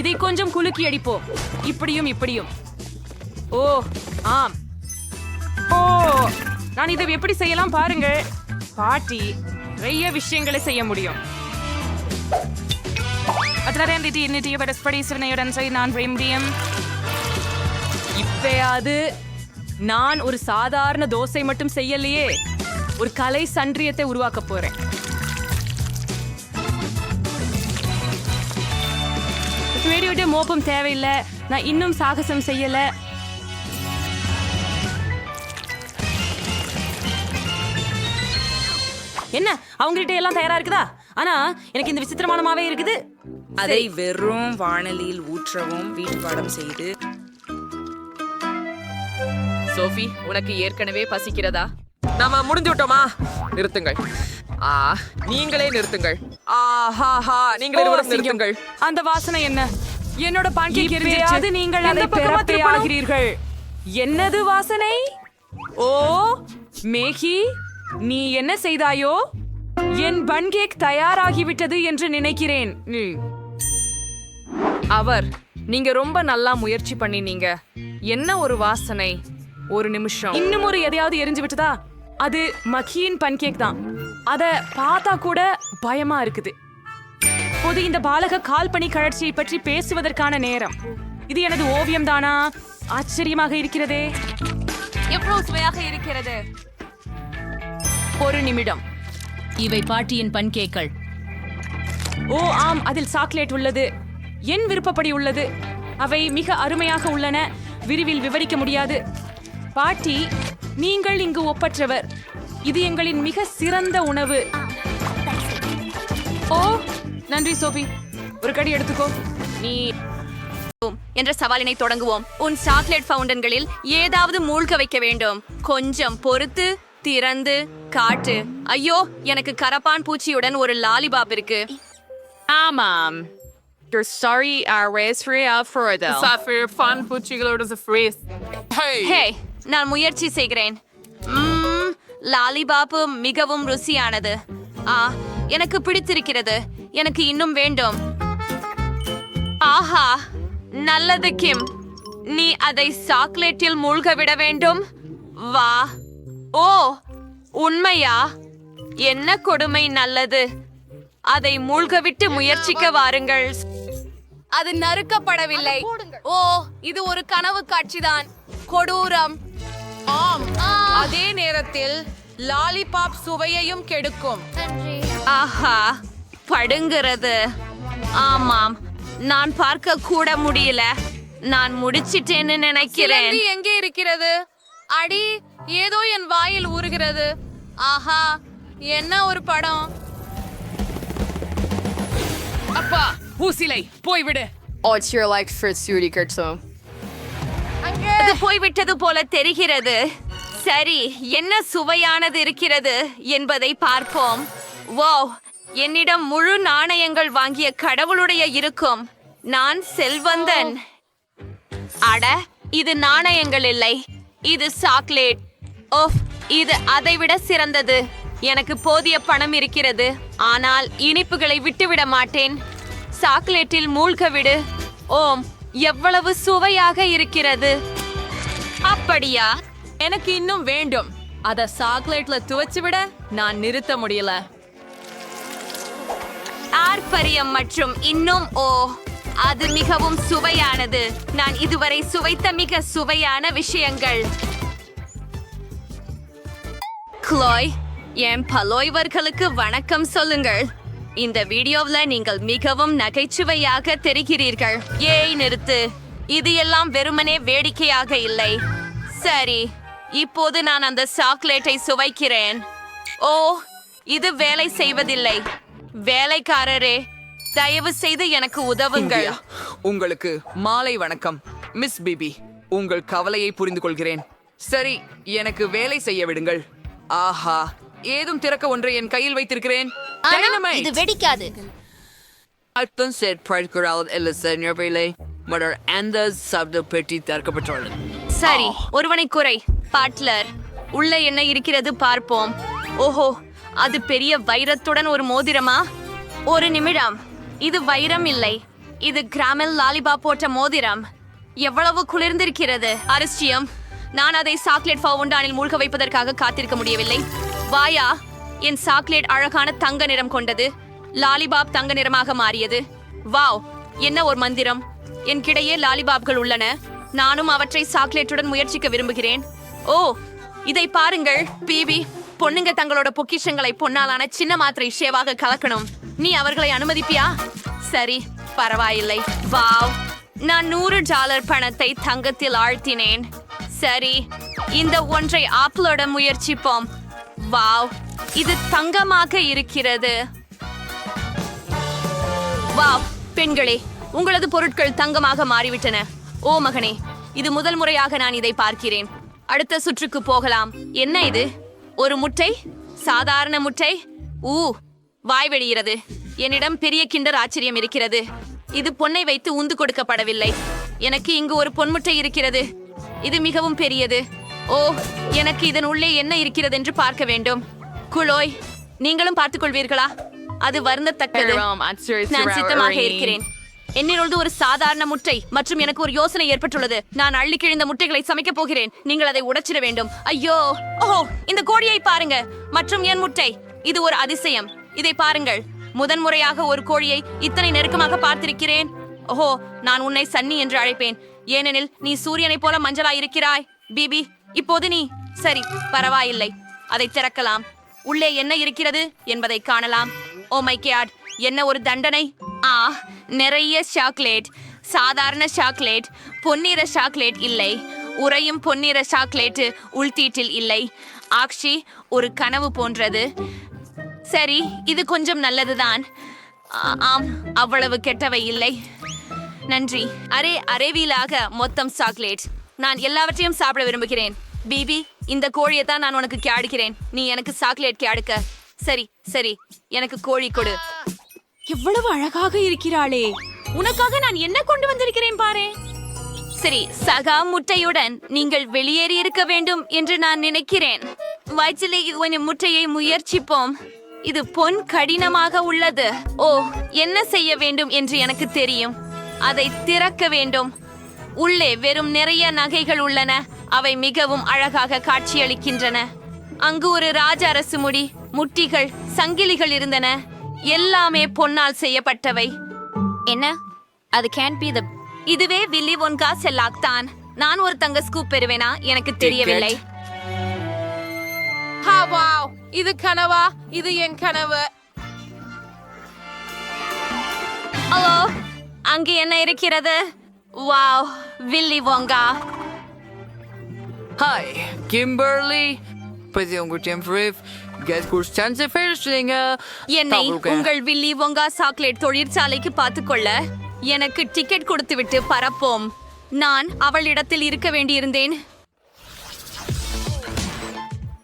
இதை கொஞ்சம் குலுக்கி அடிப்போம். இப்படியும் இப்படியும். ஓ ஆம், ஓ நான் இதை எப்படி செய்யலாம் பாருங்கள். பாட்டி நிறைய விஷயங்களை செய்ய முடியும். இப்பயாவது நான் ஒரு சாதாரண தோசை மட்டும் செய்யலையே, ஒரு கலை சன்றியத்தை உருவாக்க போறேன். மோப்பம் தேவையில்லை. நான் இன்னும் சாகசம் செய்யல. என்ன, அவங்ககிட்ட எல்லாம் தயாரா இருக்குதா? ஆனா எனக்கு இந்த விசித்திரமான மாவே இருக்குது. அதை வெறும் வாணலியில் ஊற்றவும் வீட்டு பாடம் செய்து. சோஃபி, உனக்கு ஏற்கனவே பசிக்கிறதா? நாம முடிஞ்சு விட்டோமா? நிறுத்துங்கள். நீங்களே நிறுத்துங்கள். நீங்களே நிறுத்துங்கள். அந்த வாசனை என்ன? என்னோட பான்கேக் எரிஞ்சிருச்சு. நீங்கள் அதை பெறப்பே ஆகிறீர்கள். என்னது வாசனை? ஓ மேகி, நீ என்ன செய்தாயோ? என் பன்கேக் தயாராகிவிட்டது என்று நினைக்கிறேன். நீங்க ரொம்ப நல்லா முயற்சி பண்ணினீங்க. என்ன ஒரு வாசனை! ஒரு நிமிஷம். இன்னும் ஒரு எதையாவது எரிஞ்சு விட்டதா? அது மக்கியின் பன்கேக் தான். அத பார்த்தா கூட பயமா இருக்குது. இப்போது இந்த பாலக கால்பனி கழற்சியை பற்றி பேசுவதற்கான நேரம். இது எனது ஓவியம் தானா? ஆச்சரியமாக இருக்கிறதே. எவ்வளவு சுவையாக இருக்கிறது. ஒரு நிமிடம். இவை பாட்டியின் பன்கேக்கள். ஓ ஆம், அதில் சாக்லேட் உள்ளது. என் விருப்பப்படி உள்ளது. அவை மிக அருமையாக உள்ளன. விரிவில் விவரிக்க முடியாது. பாட்டி, நீங்கள் இங்கு ஒப்பற்றவர். இது எங்களின் மிக சிறந்த உணவு. ஓ நன்றி சோபி. ஒரு கடி எடுத்துக்கோ. நீ என்ற சவாலினை தொடங்குவோம். உன் சாக்லேட் ஃபவுண்டன்களில் ஏதாவது மூழ்க வைக்க வேண்டும். கொஞ்சம் பொறுத்து திறந்து காட்டு. ஐயோ, எனக்கு கரப்பான் பூச்சியுடன் ஒரு லாலிபாப் இருக்கு. ஆமாம். ஹே, நான் முயற்சி செய்கிறேன். லாலிபாப் மிகவும் ருசியானது. எனக்கு பிடித்திருக்கிறது. எனக்கு இன்னும் வேண்டும். ஆஹா, நல்லது கிம். நீ அதை சாக்லேட்டில் மூழ்க விட வேண்டும். வா. ஓ, உண்மையா? என்ன கொடுமை. நல்லது, அதை மூழ்கவிட்டு முயற்சிக்க வாருங்கள். அது நறுக்கப்படவில்லை. ஓ, இது ஒரு கனவு காட்சிதான். கொடூரம். ஆம், அதே நேரத்தில் லாலிபாப் சுவையையும் கெடுக்கும். ஆஹா, படுங்கிறது. ஆமாம், நான் பார்க்க கூட முடியல. நான் முடிச்சிட்டேன்னு நினைக்கிறேன். எங்கே இருக்கிறது? அடி, ஏதோ என் வாயில் ஊறுகிறது. ஆஹா, என்ன ஒரு படம். அப்பா, ஊசிலை போய்விடு. அது போய்விட்டது போல தெரிகிறது. சரி, என்ன சுவையானது இருக்கிறது என்பதை பார்ப்போம். வோ, என்னிடம் முழு நாணயங்கள் வாங்கிய கடவுளுடைய இருக்கும். நான் செல்வந்தன். அட, இது நாணயங்கள் இல்லை, இது சாக்லேட். ஓஃப், இது அதைவிட சிறந்தது. எனக்கு போதிய பணம் இருக்கிறது, ஆனால் இனிப்புகளை விட்டுவிட மாட்டேன். சாக்லேட்டில் மூழ்க விடு. ஓம், எவ்வளவு சுவையாக இருக்கிறது. அப்படியா? எனக்கு இன்னும் வேண்டும். அத சாக்லேட்ல துவச்சு விட நான் நிறுத்த முடியல. ஆர்ப்பரியம் மற்றும் இன்னும். ஓ, அது மிகவும் சுவையானது. நான் இதுவரை சுவைத்த மிக சுவையான விஷயங்கள். க்ளோய், என் பலோய்வர்களுக்கு வணக்கம் சொல்லுங்கள். இந்த வீடியோவில் நீங்கள் மிகவும் நகைச்சுவையாக தெரிகிறீர்கள். ஏய் நிறுத்து, இது எல்லாம் வெறுமனே வேடிக்கையாக இல்லை. சரி, இப்போது நான் அந்த சாக்லேட்டை சுவைக்கிறேன். ஓ, இது வேலை செய்வதில்லை. வேலைக்காரரே, தயவு செய்து எனக்கு உதவுங்கள். இந்தியா, உங்களுக்கு மாலை வணக்கம் மிஸ் பிபி. உங்கள் கவலையை புரிந்து கொள்கிறேன். சரி, எனக்கு வேலை செய்ய விடுங்கள். ஆஹா, ஏதும் திறக்க ஒன்றை என் கையில் வைத்திருக்கிறேன். இது வெடிக்காது. அர்த்தம் சேர்ப்பார்கள் இல்லை செஞ்சவில்லை. மற்ற அந்த சப்த பெட்டி திறக்கப்பட்டுள்ளது. சரி, ஒருவனை குறை. பாட்லர், உள்ள என்ன இருக்கிறது பார்ப்போம். ஓஹோ, அது பெரிய வைரத்துடன் ஒரு மோதிரமா? ஒரு நிமிடம், இது வைரம் இல்லை, இது கிராமல் லாலிபாப் போட்ட மோதிரம். எவ்வளவு குளிர்ந்திருக்கிறது. அரிசியம், நான் அதை சாக்லேட் ஃபவுண்டானில் மூழ்க வைப்பதற்காக காத்திருக்க முடியவில்லை. வாயா, என் சாக்லேட் அழகான தங்க நிறம் கொண்டது. லாலிபாப் தங்க நிறமாக மாறியது. வாவ், என்ன ஒரு மந்திரம். என் கிடையே லாலிபாப்கள் உள்ளன. நானும் அவற்றை சாக்லேட்டுடன் முயற்சிக்க விரும்புகிறேன். ஓ, இதை பாருங்கள் பிபி. பொண்ணுங்க தங்களோட பொக்கிஷங்களை பொன்னாலான சின்ன மாத்திரை ஷேவாக கலக்கணும். நீ அவர்களை அனுமதிப்பியா? சரி, பரவாயில்லை. வாவ், நான் $100 பணத்தை தங்கத்தில் ஆழ்த்தினேன். சரி, இந்த ஒன்றை ஆப்பிளோட முயற்சிப்போம். வாவ், இது தங்கமாக இருக்கிறது. வாவ், பெண்களே, உங்களது பொருட்கள் தங்கமாக மாறிவிட்டன. ஓ மகனே, இது முதல் முறையாக நான் இதை பார்க்கிறேன். அடுத்த சுற்றுக்கு போகலாம். என்ன இது? ஒரு முட்டை? சாதாரண முட்டை? வாய் வெடிகிறது. என்னிடம் பெரிய கிண்டர் ஆச்சரியம் இருக்கிறது. இது பொன்னை வைத்து உந்து கொடுக்கப்படவில்லை. எனக்கு இங்கு ஒரு பொன்முட்டை இருக்கிறது. இது மிகவும் பெரியது. ஓ, எனக்கு இதன் உள்ளே என்ன இருக்கிறது என்று பார்க்க வேண்டும். குளோய், நீங்களும் பார்த்துக் கொள்வீர்களா? அது வருந்தத்தக்கது. நான் சித்தமாக இருக்கிறேன். என்னிலிருந்து ஒரு சாதாரண முட்டை மற்றும் எனக்கு ஒரு யோசனை ஏற்பட்டுள்ளது. நான் அள்ளி கிழிந்த முட்டைகளை சமைக்கப் போகிறேன். நீங்கள் அதை உடைச்சிட வேண்டும். ஐயோ, ஓஹோ, இந்த கோழியை பாருங்க. மற்றும் என் முட்டை. இது ஒரு அதிசயம். இதை பாருங்கள். முதன்முறையாக ஒரு கோழியை இத்தனை நெருக்கமாக பார்த்திருக்கிறேன். ஓஹோ, நான் உன்னை சன்னி என்று அழைப்பேன், ஏனெனில் நீ சூரியனை போல மஞ்சளாய் இருக்கிறாய். பிபி, இப்போது நீ சரி, பரவாயில்லை. அதை திறக்கலாம். உள்ளே என்ன இருக்கிறது என்பதை காணலாம். ஓ மை காட், என்ன ஒரு தண்டனை. நிறைய சாக்லேட். சாதாரண சாக்லேட், பொன்னிற சாக்லேட் இல்லை. உறையும் பொன்னிற சாக்லேட் உள்தீட்டில் இல்லை. ஆக்ஷி, ஒரு கனவு போன்றது. சரி, இது கொஞ்சம் நல்லதுதான். ஆம், அவ்வளவு கெட்டவை இல்லை. நன்றி. அரைவீலாக மொத்தம் சாக்லேட். நான் எல்லாவற்றையும் சாப்பிட விரும்புகிறேன். பிபி, இந்த கோழியை தான் நான் உனக்கு கேடுக்கிறேன். நீ எனக்கு சாக்லேட் கேடுக்க. சரி சரி, எனக்கு கோழி கொடு. எவ்வளவு அழகாக இருக்கிறாளே. உனக்காக நான் என்ன கொண்டு வந்திருக்கிறேன் பாரு. சரி, சகா முட்டையுடன் நீங்கள் வெளியேறி இருக்க வேண்டும் என்று நான் நினைக்கிறேன். வயிற்றிலே ஒரு முட்டையை முயற்சிப்போம். இது பொன் கடினமாக உள்ளது. ஓ, என்ன செய்ய வேண்டும் என்று எனக்கு தெரியும். அதை திறக்க வேண்டும். உள்ளே வெறும் நிறைய நகைகள் உள்ளன. அவை மிகவும் அழகாக காட்சியளிக்கின்றன. அங்கு ஒரு ராஜ அரசு முடி, முட்டிகள், சங்கிலிகள் இருந்தன. எல்லாமே பொன்னால் செய்யப்பட்டவை. என்ன? அது கேன் பி த இதுவே வில்லி ஒன்கா செல்லாக் தான். நான் ஒரு தங்க ஸ்கூப் பெறுவேனா? எனக்கு தெரியவில்லை. இது கனவா? இது என் கனவு. ஹலோ, அங்கே என்ன இருக்கிறது? வாவ், வில்லி ஒங்கா. ஹாய் கிம்பர்லி, என்னை உங்கள் வில்லி ஒங்கா சாக்லேட் தொழிற்சாலைக்கு பார்த்துக்கொள்ள எனக்கு டிக்கெட் கொடுத்துவிட்டு பரப்போம். நான் அவளிடத்தில் இருக்க வேண்டியிருந்தேன்.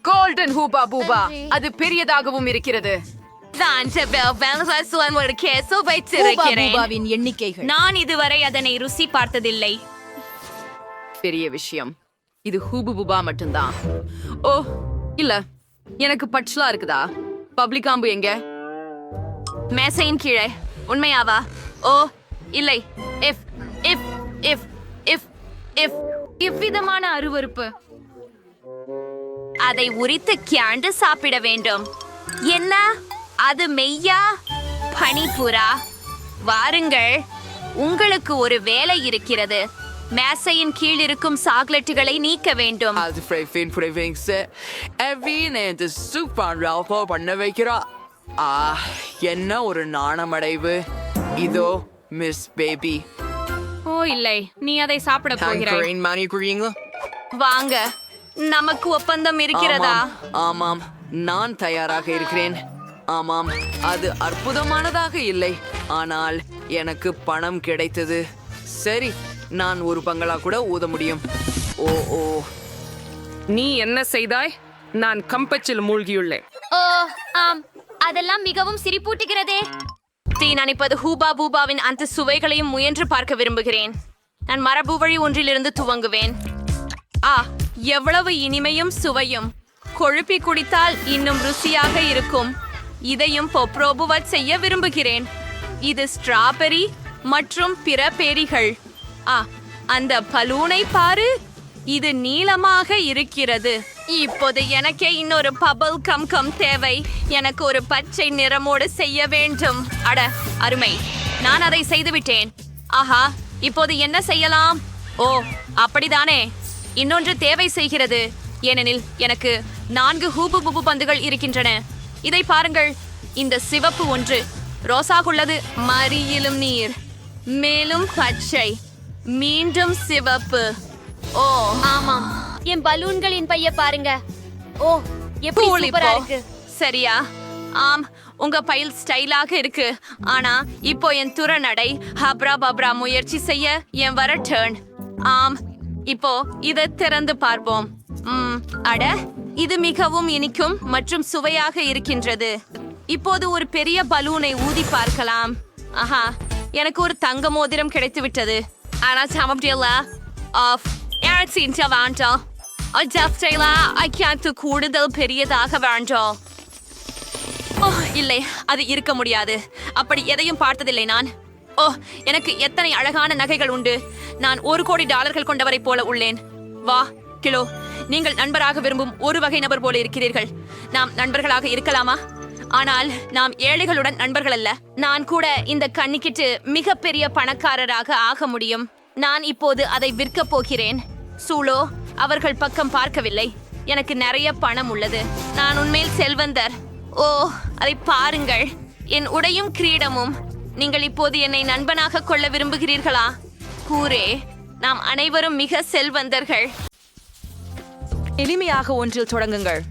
கோல்டன் ஹூபா பூபா, அது பெரியதாகவும் இருக்கிறது. எண்ணிக்கைகள். நான் இதுவரை அதனை ருசி பார்த்ததில்லை. பெரிய விஷயம். இது ஹூபு பூபா மட்டும்தான். ஓ இல்ல, எனக்கு பட்சலா இருக்குதா? பப்ளிக் ஆம்பு எங்க? மேசையின் கீழே. உண்மையாவா? ஓ இல்லை. If if if if if இவ்விதமான அருவருப்பு. அதை உரித்து கியாண்டு சாப்பிட வேண்டும். என்ன அது மெய்யா? பனிப்புறா, வாருங்கள். உங்களுக்கு ஒரு வேலை இருக்கிறது. மேசையின் கீழ் இருக்கும் சாக்லேட்டுகளை நீக்க வேண்டும். அது ஃப்ரைஃபின் ஃப்ரைஃபிங்ஸ் எவ்வின் இந்த சூப்பர் ரால்போ பண்ண வைக்கிறா. என்ன ஒரு நாணமடைவு. இதோ மிஸ் பேபி. ஓ இல்லை, நீ அதை சாப்பிட போகிறாய். மானிக்குறீங்களா? வாங்க, நமக்கு ஒப்பந்தம் இருக்கிறதா? ஆமாம், நான் தயாராக இருக்கிறேன். ஆமாம், அது அற்புதமானதாக இல்லை, ஆனால் எனக்கு பணம் கிடைத்தது. சரி, நான் ஒரு பங்களா கூட ஊத முடியும். ஓ ஓ, நீ என்ன செய்தாய்? நான் கம்பச்சில் மூழ்கியுள்ளேன். ஓ ஆம், அதெல்லாம் மிகவும் சிரிப்பூட்டுகிறதே. தீ நினைப்பது ஹூபா பூபாவின் அந்த சுவைகளையும் முயன்று பார்க்க விரும்புகிறேன். நான் மரபு வழி ஒன்றிலிருந்து துவங்குவேன். எவ்வளவு இனிமையும் சுவையும். கொழுப்பி குடித்தால் இன்னும் ருசியாக இருக்கும். இதையும் பொப்ரோபுவட் செய்ய விரும்புகிறேன். இது ஸ்ட்ராபெரி மற்றும் பிற பேரிகள். அந்த பலூனை பாரு, இது நீளமாக இருக்கிறது. இப்போது எனக்கே இன்னொரு பபல் கம் தேவை. எனக்கு ஒரு பச்சை நிறமோடு செய்ய வேண்டும். அட அருமை, நான் அதை செய்துவிட்டேன். ஆஹா, இப்போது என்ன செய்யலாம்? ஓ அப்படிதானே, இன்னொன்று தேவை செய்கிறது. ஏனெனில் எனக்கு 4 ஹூபு புபு பந்துகள் இருக்கின்றன. இதை பாருங்கள், இந்த சிவப்பு ஒன்று ரோசாகுள்ளது, மறியிலும் நீர், மேலும் பச்சை, மீண்டும் சிவப்பு. ஓ ஆமாம், என் பலூன்களின் பைய பாருங்க. ஓ எப்படி சூப்பரா இருக்கு. சரியா? ஆம், உங்க பைல் ஸ்டைலாக இருக்கு. ஆனா இப்போ என் துறநடை ஹப்ரா பப்ரா முயற்சி செய்ய என் வர டர்ன். ஆம், இப்போ இதை திறந்து பார்ப்போம். அட, இது மிகவும் இனிக்கும் மற்றும் சுவையாக இருக்கின்றது. இப்போது ஒரு பெரிய பலூனை ஊதி பார்க்கலாம். ஆஹா, எனக்கு ஒரு தங்க மோதிரம் கிடைத்து விட்டது. ஆனா சாமப்டியல்ல ஆஃப் யார்சின்ட்ட வேண்டாம். ஜப்டைலா ஐக்கியாத்து கூடுதல் பெரியதாக வேண்டாம். ஓ இல்லை, அது இருக்க முடியாது. அப்படி எதையும் பார்த்ததில்லை நான். ஓ, எனக்கு எத்தனை அழகான நகைகள் உண்டு. நான் $1 கோடி கொண்டவரை போல உள்ளேன். வா கிலோ, நீங்கள் நண்பராக விரும்பும் ஒரு வகை நபர் போல இருக்கிறீர்கள். நாம் நண்பர்களாக இருக்கலாமா? ஆனால் நாம் ஏழைகளுடன் நண்பர்கள் அல்ல. நான் கூட இந்த கண்ணிக்கிட்டு மிகப்பெரிய பணக்காரராக ஆக முடியும். நான் இப்போது அதை விற்க போகிறேன். சூலோ அவர்கள் பக்கம் பார்க்கவில்லை. எனக்கு நிறைய பணம் உள்ளது. நான் உண்மையில் செல்வந்தர். ஓ, அதை பாருங்கள், என் உடையும் கிரீடமும். நீங்கள் இப்போது என்னை நண்பனாக கொள்ள விரும்புகிறீர்களா? கூரே, நாம் அனைவரும் மிக செல்வந்தர்கள். எளிமையாக ஒன்றில் தொடங்குங்கள்.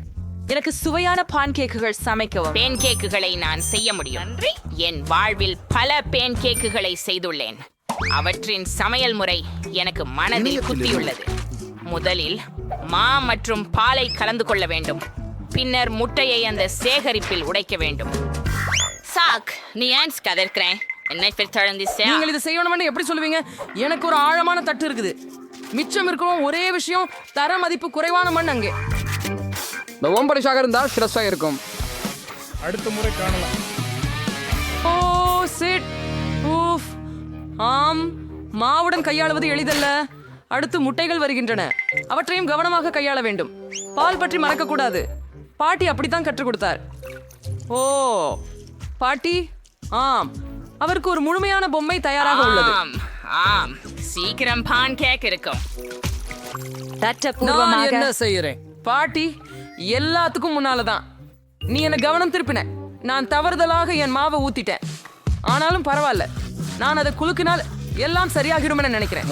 எனக்கு சுவையான பான் கேக்குகள் சமைக்கவும். பேன் கேக்குகளை நான் செய்ய முடியும். என் வாழ்வில் பல பேன் கேக்குகளை செய்துள்ளேன். அவற்றின் சமையல் முறை எனக்கு மனதில் குத்தியுள்ளது. முதலில் மா மற்றும் பாலை கலந்து கொள்ள வேண்டும். பின்னர் முட்டையை அந்த சேகரிப்பில் உடைக்க வேண்டும். சாக், நீ ஏன் கதற்கிறேன்? என்னை நீங்கள் இதை செய்யணும்னு எப்படி சொல்லுவீங்க? எனக்கு ஒரு ஆழமான தட்டு இருக்குது. மிச்சம் இருக்கும் ஒரே விஷயம், தர மதிப்பு குறைவான மண். அங்கே ஓம்பரிஷாக இருந்தால் ஸ்ட்ரெஸ்ஸாக இருக்கும். அடுத்த முறை காணலாம். ஓ சிட். ஊஃப். ஆம், மாவுடன் கையாளுவது எளிதல்ல. அடுத்து முட்டைகள் வருகின்றன. அவற்றையும் கவனமாக கையாள வேண்டும். பால் பற்றி மறக்க கூடாது. பாட்டி அப்படித்தான் கற்றுக் கொடுத்தார். ஓ பாட்டி, ஆம், அவருக்கு ஒரு முழுமையான பொம்மை தயாராக உள்ளது. ஆம், சீக்கிரம் பான் கேக் இருக்கும். நான் என்ன செய்யறேன்? பாட்டி, எல்லாத்துக்கும் முன்னாலதான் நீ என்ன கவனம் திருப்பின. நான் தவறுதலாக என் மாவை ஊத்திட்டேன். ஆனாலும் பரவாயில்ல, நான் அதை குலுக்கினால் எல்லாம் சரியாகிடும் என நினைக்கிறேன்.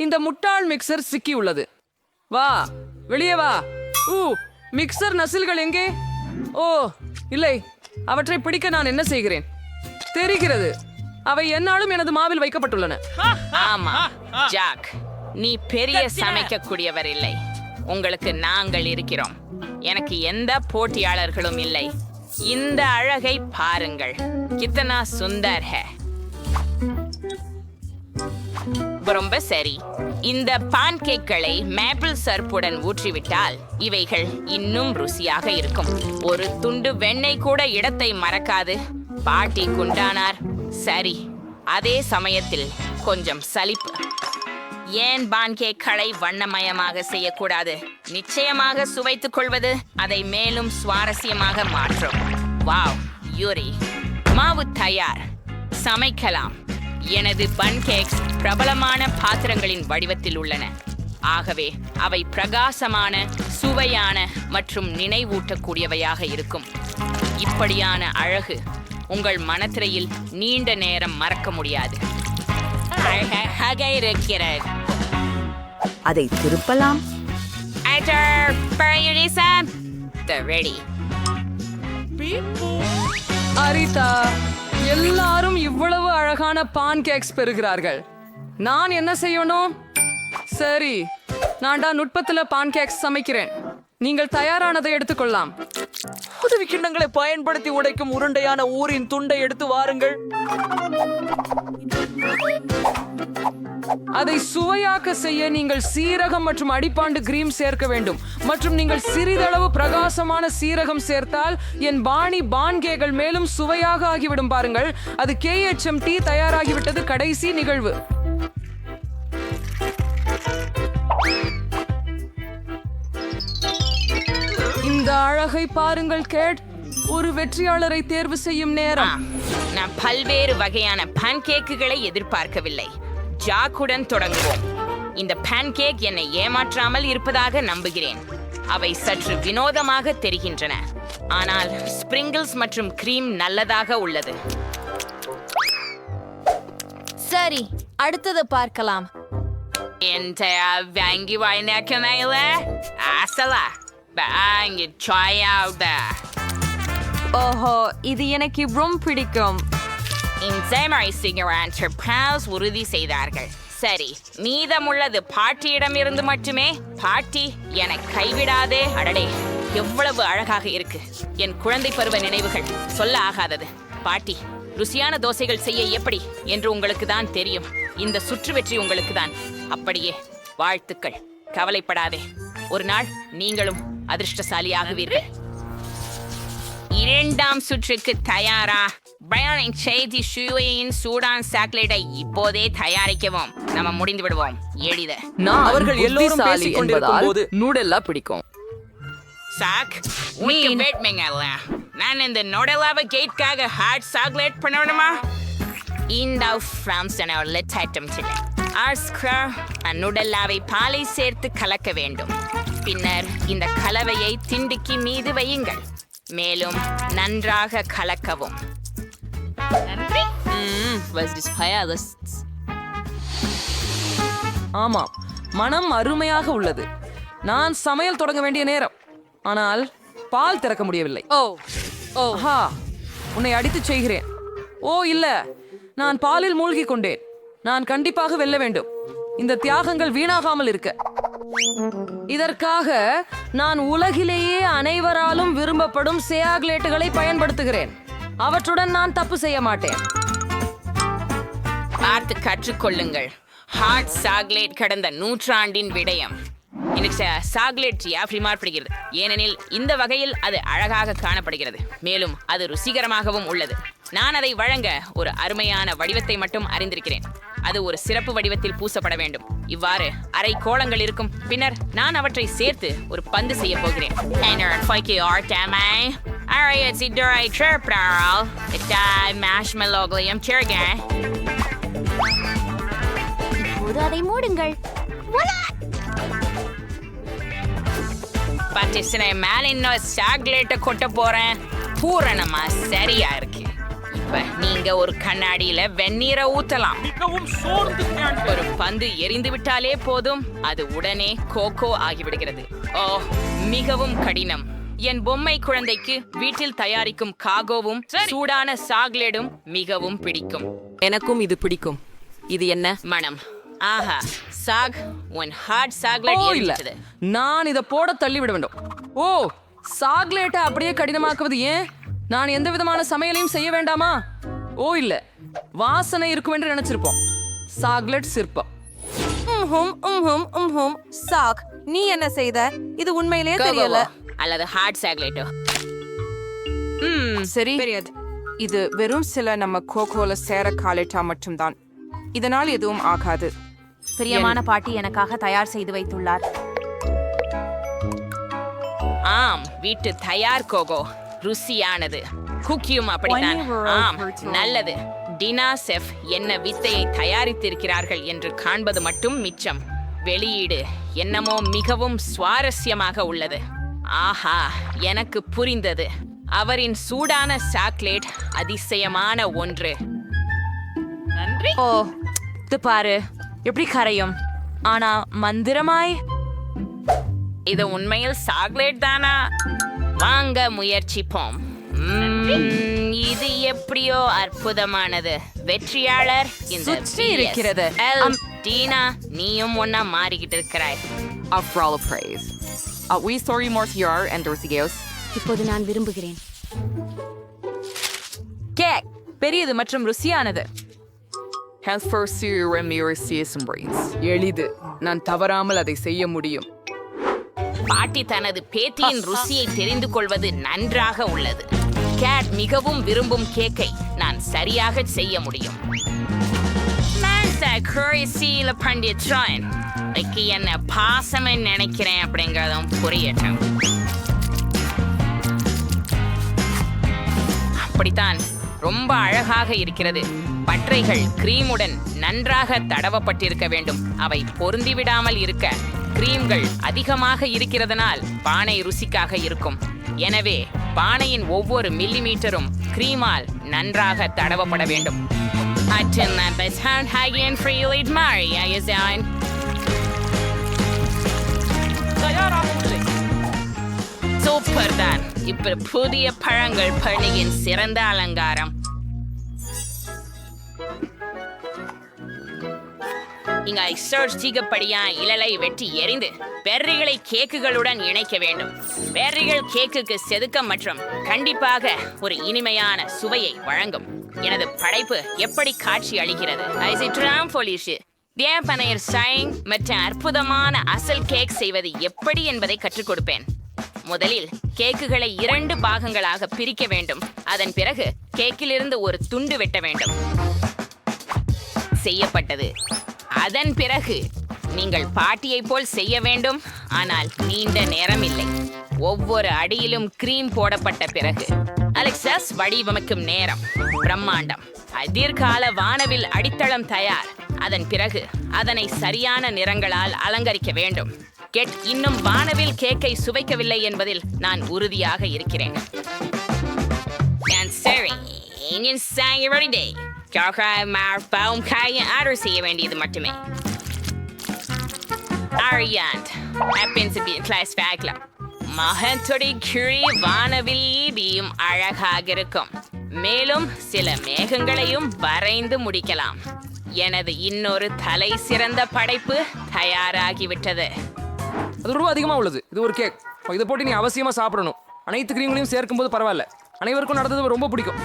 இந்த முட்டாள் மிக்சர் சிக்கி உள்ளது. வா, வெளியே வா. மிக்சர் நசில்கள் எங்கே? ஓ இல்லை, அவற்றை பிடிக்க நான் என்ன செய்கிறேன் தெரிகிறது. அவை என்னாலும் எனது மாவில் வைக்கப்பட்டுள்ளன. ஆமா ஜாக், நீ பெரிய சமைக்கக்கூடியவர் இல்லை. உங்களுக்கு நாங்கள் இருக்கிறோம். எனக்கு எந்த போட்டியாளர்களும் இல்லை. இந்த அழகை பாருங்கள், கித்தனா சுந்தர் ஹே. ரொம்ப சரி, இந்த பான் கேக்களை மேப்பிள் சர்ப்புடன் ஊற்றிவிட்டால் இவைகள் இன்னும் ருசியாக இருக்கும். ஒரு துண்டு வெண்ணெய் கூட இடத்தை மறக்காது. பாட்டி குண்டானார். சரி, அதே சமயத்தில் கொஞ்சம் சலிப்பு. ஏன் பான் கேக்களை வண்ணமயமாக செய்யக்கூடாது? நிச்சயமாக சுவைத்துக் கொள்வது அதை மேலும் சுவாரஸ்யமாக மாற்றும். வாவ், யூரி மாவு தயார், சமைக்கலாம். எனது பன் கேக்ஸ் பிரபலமான பாத்திரங்களின் வடிவத்தில் உள்ளன, ஆகவே அவை பிரகாசமான, சுவையான மற்றும் நினைவூட்டக்கூடியவையாக இருக்கும். இப்படியான அழகு உங்கள் மனத்திரையில் நீண்ட நேரம் மறக்க முடியாது. அழகாக இருக்கிறது. அதை திருப்பலாம். ரெடி. அரிதா, எல்லாரும் இவ்வளவு அழகான பான் கேக்ஸ் பெறுகிறார்கள். நான் என்ன செய்யணும்? சரி, நான்டா நுட்பத்துல பான் கேக்ஸ் சமைக்கிறேன். நீங்கள் தயாரானதை எடுத்துக்கொள்ளலாம். உதவி கிண்ணங்களை பயன்படுத்தி உடைக்கும் உருண்டையான ஊரின் துண்டை எடுத்து வாருங்கள். அதை சுவையாக்க செய்ய நீங்கள் சீரகம் மற்றும் அடிப்பாண்டு கிரீம் சேர்க்க வேண்டும். மற்றும் நீங்கள் சிறிதளவு பிரகாசமான சீரகம் சேர்த்தால் என் பாணி பான்கேகள் மேலும் சுவையாக ஆகிவிடும். பாருங்கள், அது KHMT தயாராகிவிட்டது. கடைசி நிகழ்வு. இந்த அழகை பாருங்கள் கேட். ஒரு வெற்றியாளரை தேர்வு செய்யும் நேரம். நான் பல்வேறு வகையான பான்கேக்குகளை எதிர்பார்க்கவில்லை. ஜாக்குடன் தொடங்குவோம். இந்த பான்கேக் என்னை ஏமாற்றாமல் இருப்பதாக நம்புகிறேன். அவை சற்று வினோதமாக தெரிகின்றன, ஆனால் ஸ்பிரிங்கிள்ஸ் மற்றும் கிரீம் நல்லதாக உள்ளது. சரி, அடுத்தது பார்க்கலாம். வாங்கி வாய்ந்த ஆசலா வாங்கி ஓஹோ, இது எனக்கு ரொம்ப பிடிக்கும். உறுதி செய்தார்கள். சரி, மீதமுள்ளது பாட்டியிடமிருந்து மட்டுமே. பாட்டி, என கைவிடாதே. அடடே, எவ்வளவு அழகாக இருக்கு. என் குழந்தை பருவ நினைவுகள் சொல்ல ஆகாதது. பாட்டி, ருசியான தோசைகள் செய்ய எப்படி என்று உங்களுக்கு தான் தெரியும். இந்த சுற்று வெற்றி உங்களுக்கு தான். அப்படியே வாழ்த்துக்கள். கவலைப்படாதே, ஒரு நாள் நீங்களும் அதிர்ஷ்டசாலியாகுவீர்கள். இரண்டாம் சுற்றுக்கு தயாரா? பயனின் செய்தி சுவையின் சூடான் சாக்லேட்டை இப்போதே தயாரிக்கவும். நம்ம முடிந்து விடுவோம். எளித. அவர்கள் எல்லோரும் பேசிக் கொண்டிருக்கும் போது நூடெல்லா பிடிக்கும். சாக், நான் இந்த நோடலாவ கேட்காக ஹாட் சாக்லேட் பண்ணணுமா? இந்த ஃப்ரான்ஸ் லெட் ஐட்டம் நுடல்லாவை பாலை சேர்த்து கலக்க வேண்டும். பின்னர் இந்த கலவையை திண்டுக்கி மீது வையுங்கள். மேலும் நன்றாக கலக்கவும். ஆமாம், மனம் அருமையாக உள்ளது. நான் சமையல் தொடங்க வேண்டிய நேரம், ஆனால் பால் திறக்க முடியவில்லை. ஓஹா, உன்னை அடித்து செய்கிறேன். ஓ இல்ல, நான் பாலில் மூழ்கி கொண்டேன். நான் கண்டிப்பாக வெல்ல வேண்டும். இந்த தியாகங்கள் வீணாகாமல் இருக்க. இதற்காக நான் உலகிலேயே அனைவராலும் விரும்பப்படும் சாக்லேட்டுகளை பயன்படுத்துகிறேன். அவற்றுடன் நான் தப்பு செய்ய மாட்டேன். பார்த்து கற்றுக்கொள்ளுங்கள். ஹாட் சாக்லேட் கடந்த நூற்றாண்டின் விடயம். எனக்கு சாக்லேட் அப்படி மாறுபடுகிறது, ஏனெனில் இந்த வகையில் அது அழகாக காணப்படுகிறது, மேலும் அது ருசிகரமாகவும் உள்ளது. நான் அதை வழங்க ஒரு அருமையான வடிவத்தை மட்டும் அறிந்திருக்கிறேன். அது ஒரு சிறப்பு வடிவத்தில் பூசப்பட வேண்டும். இவ்வாறு அரை கோளங்கள் இருக்கும். பின்னர் நான் அவற்றை சேர்த்து ஒரு பந்து செய்ய போகிறேன். அதை மூடுங்கள். சாக்லேட்டை கொட்ட போறேன். பூரணமா சரியா இருக்கு. இப்ப நீங்க ஒரு கண்ணாடியில வெந்நீரை ஊத்தலாம். ஒரு பந்து எரிந்து விட்டாலே போதும், அது உடனே கோகோ ஆகிவிடுகிறது. ஓ, மிகவும் கடினம். என் பொம்மை குழந்தைக்கு வீட்டில் தயாரிக்கும் காகோவும் சூடான சாக்லேடும் மிகவும் பிடிக்கும். எனக்கும் இது பிடிக்கும். இது என்ன மனம்? ஆஹா, சாக், உன் ஹாட் சாக்லேட் எரிந்தது. நான் இதை போட தள்ளிவிட வேண்டும். ஓ, சாக்லேட்டை அப்படியே கடினமாக்குவது ஏன்? நான் எந்த விதமான சமையலையும் செய்ய வேண்டாமா? ஓ இல்ல, வாசனை இருக்கும் என்று நினைச்சிருப்போம். சாக்லேட் சிற்பம். சாக், நீ என்ன செய்த? இது உண்மையிலேயே தெரியல. அல்லது ஹாட் சாக்லேட்டோ? சரி, இது வெறும் சில நம்ம கோகோல சேர காலேட்டா மட்டும்தான். இதனால் எதுவும் ஆகாது. பிரியமான பாட்டி எனக்காக தயார் செய்து வைத்துள்ளார். ஆம், வீட்டு தயார் கோகோ ருசியானது. குக்கியும் அப்படித்தான். ஆம், நல்லது. டினா செஃப் என்ன வித்தையை தயாரித்திருக்கிறார்கள் என்று காண்பது மட்டும் மிச்சம். வெளியீடு என்னமோ மிகவும் சுவாரஸ்யமாக உள்ளது. ஆஹா, எனக்கு புரிந்தது. அவரின் சூடான சாக்லேட் அதிசயமான ஒன்று. நன்றி. ஓ, இது பாரு எப்படி கரையும். ஆனா மந்திரமாய் இது உண்மையில் சாக்லேட் தானா? வாங்க முயற்சிப்போம். இது எப்படியோ அற்புதமானது. வெற்றியாளர் இந்த சுற்றி இருக்கிறது. டீனா, நீயும் ஒன்னா மாறிக்கிட்டு இருக்கிறாய். After all praise. We story more here and Dorsigeos. இப்போது நான் விரும்புகிறேன். கேக் பெரியது மற்றும் ருசியானது. Health for Sir and brains. எளிது. நான் தவறாமல் அதை செய்ய முடியும். பாட்டி தனது பேத்தியின் ருசியை தெரிந்து கொள்வது நன்றாக உள்ளது. கேட் மிகவும் விரும்பும் கேக்கை நான் சரியாக செய்ய முடியும். என்ன பாசம் நினைக்கிறேன் அப்படிங்கறதும் புரியட்டும். அப்படித்தான், ரொம்ப அழகாக இருக்கிறது. பற்றைகள் கிரீமுடன் நன்றாக தடவப்பட்டிருக்க வேண்டும். அவை பொருந்திவிடாமல் இருக்க கிரீம்கள் அதிகமாக இருக்கிறதனால் பானை ருசிக்காக இருக்கும். எனவே பானையின் ஒவ்வொரு மில்லிமீட்டரும் கிரீமால் நன்றாக தடவப்பட வேண்டும். சூப்பர் தான். இப்ப புதிய பழங்கள் பணியின் சிறந்த அலங்காரம். இங்க சீகப்படியா இலலை வெட்டி எறிந்து பெர்ரிகளை கேக்குகளுடன் இணைக்க வேண்டும். பெர்ரிகள் கேக்குக்கு செதுக்கம் மற்றும் கண்டிப்பாக ஒரு இனிமையான சுவையை வழங்கும். எனது படைப்பு எப்படி காட்சி அளிக்கிறது. மற்றும் அற்புதமான அசல் கேக் செய்வது எப்படி என்பதை கற்றுக் கொடுப்பேன். முதலில் கேக்குகளை 2 பாகங்களாக பிரிக்க வேண்டும். அதன் பிறகு கேக்கிலிருந்து ஒரு துண்டு வெட்ட வேண்டும். செய்யப்பட்டது. அதன் பிறகு நீங்கள் பாட்டியை போல் செய்ய வேண்டும். ஆனால் நீண்ட நேரம் இல்லை. ஒவ்வொரு அடியிலும் கிரீம் போடப்பட்ட பிறகு அலெக்சாஸ் வடிவமைக்கும் நேரம் பிரம்மாண்டம். எதிர்கால வானவில் அடித்தளம் தயார். அதன் பிறகு அதனை சரியான நிறங்களால் அலங்கரிக்க வேண்டும். கெட் இன்னும் வானவில் கேக்கை சுவைக்கவில்லை என்பதில் நான் உறுதியாக இருக்கிறேன். செய்ய வேண்டியது மட்டுமே. மகத்துடைய கிழி வானவில்லியும் அழகாக இருக்கும். மேலும் சில மேகங்களையும் வரைந்து முடிக்கலாம். எனது இன்னொரு தலை சிறந்த படைப்பு தயாராகிவிட்டது. அது ரொம்ப அதிகமாக உள்ளது. இது ஒரு கேக். இதை போட்டு நீ அவசியமா சாப்பிடணும். அனைத்து கிரீம்களையும் சேர்க்கும் போது பரவாயில்ல. அனைவருக்கும் நடந்தது ரொம்ப பிடிக்கும்.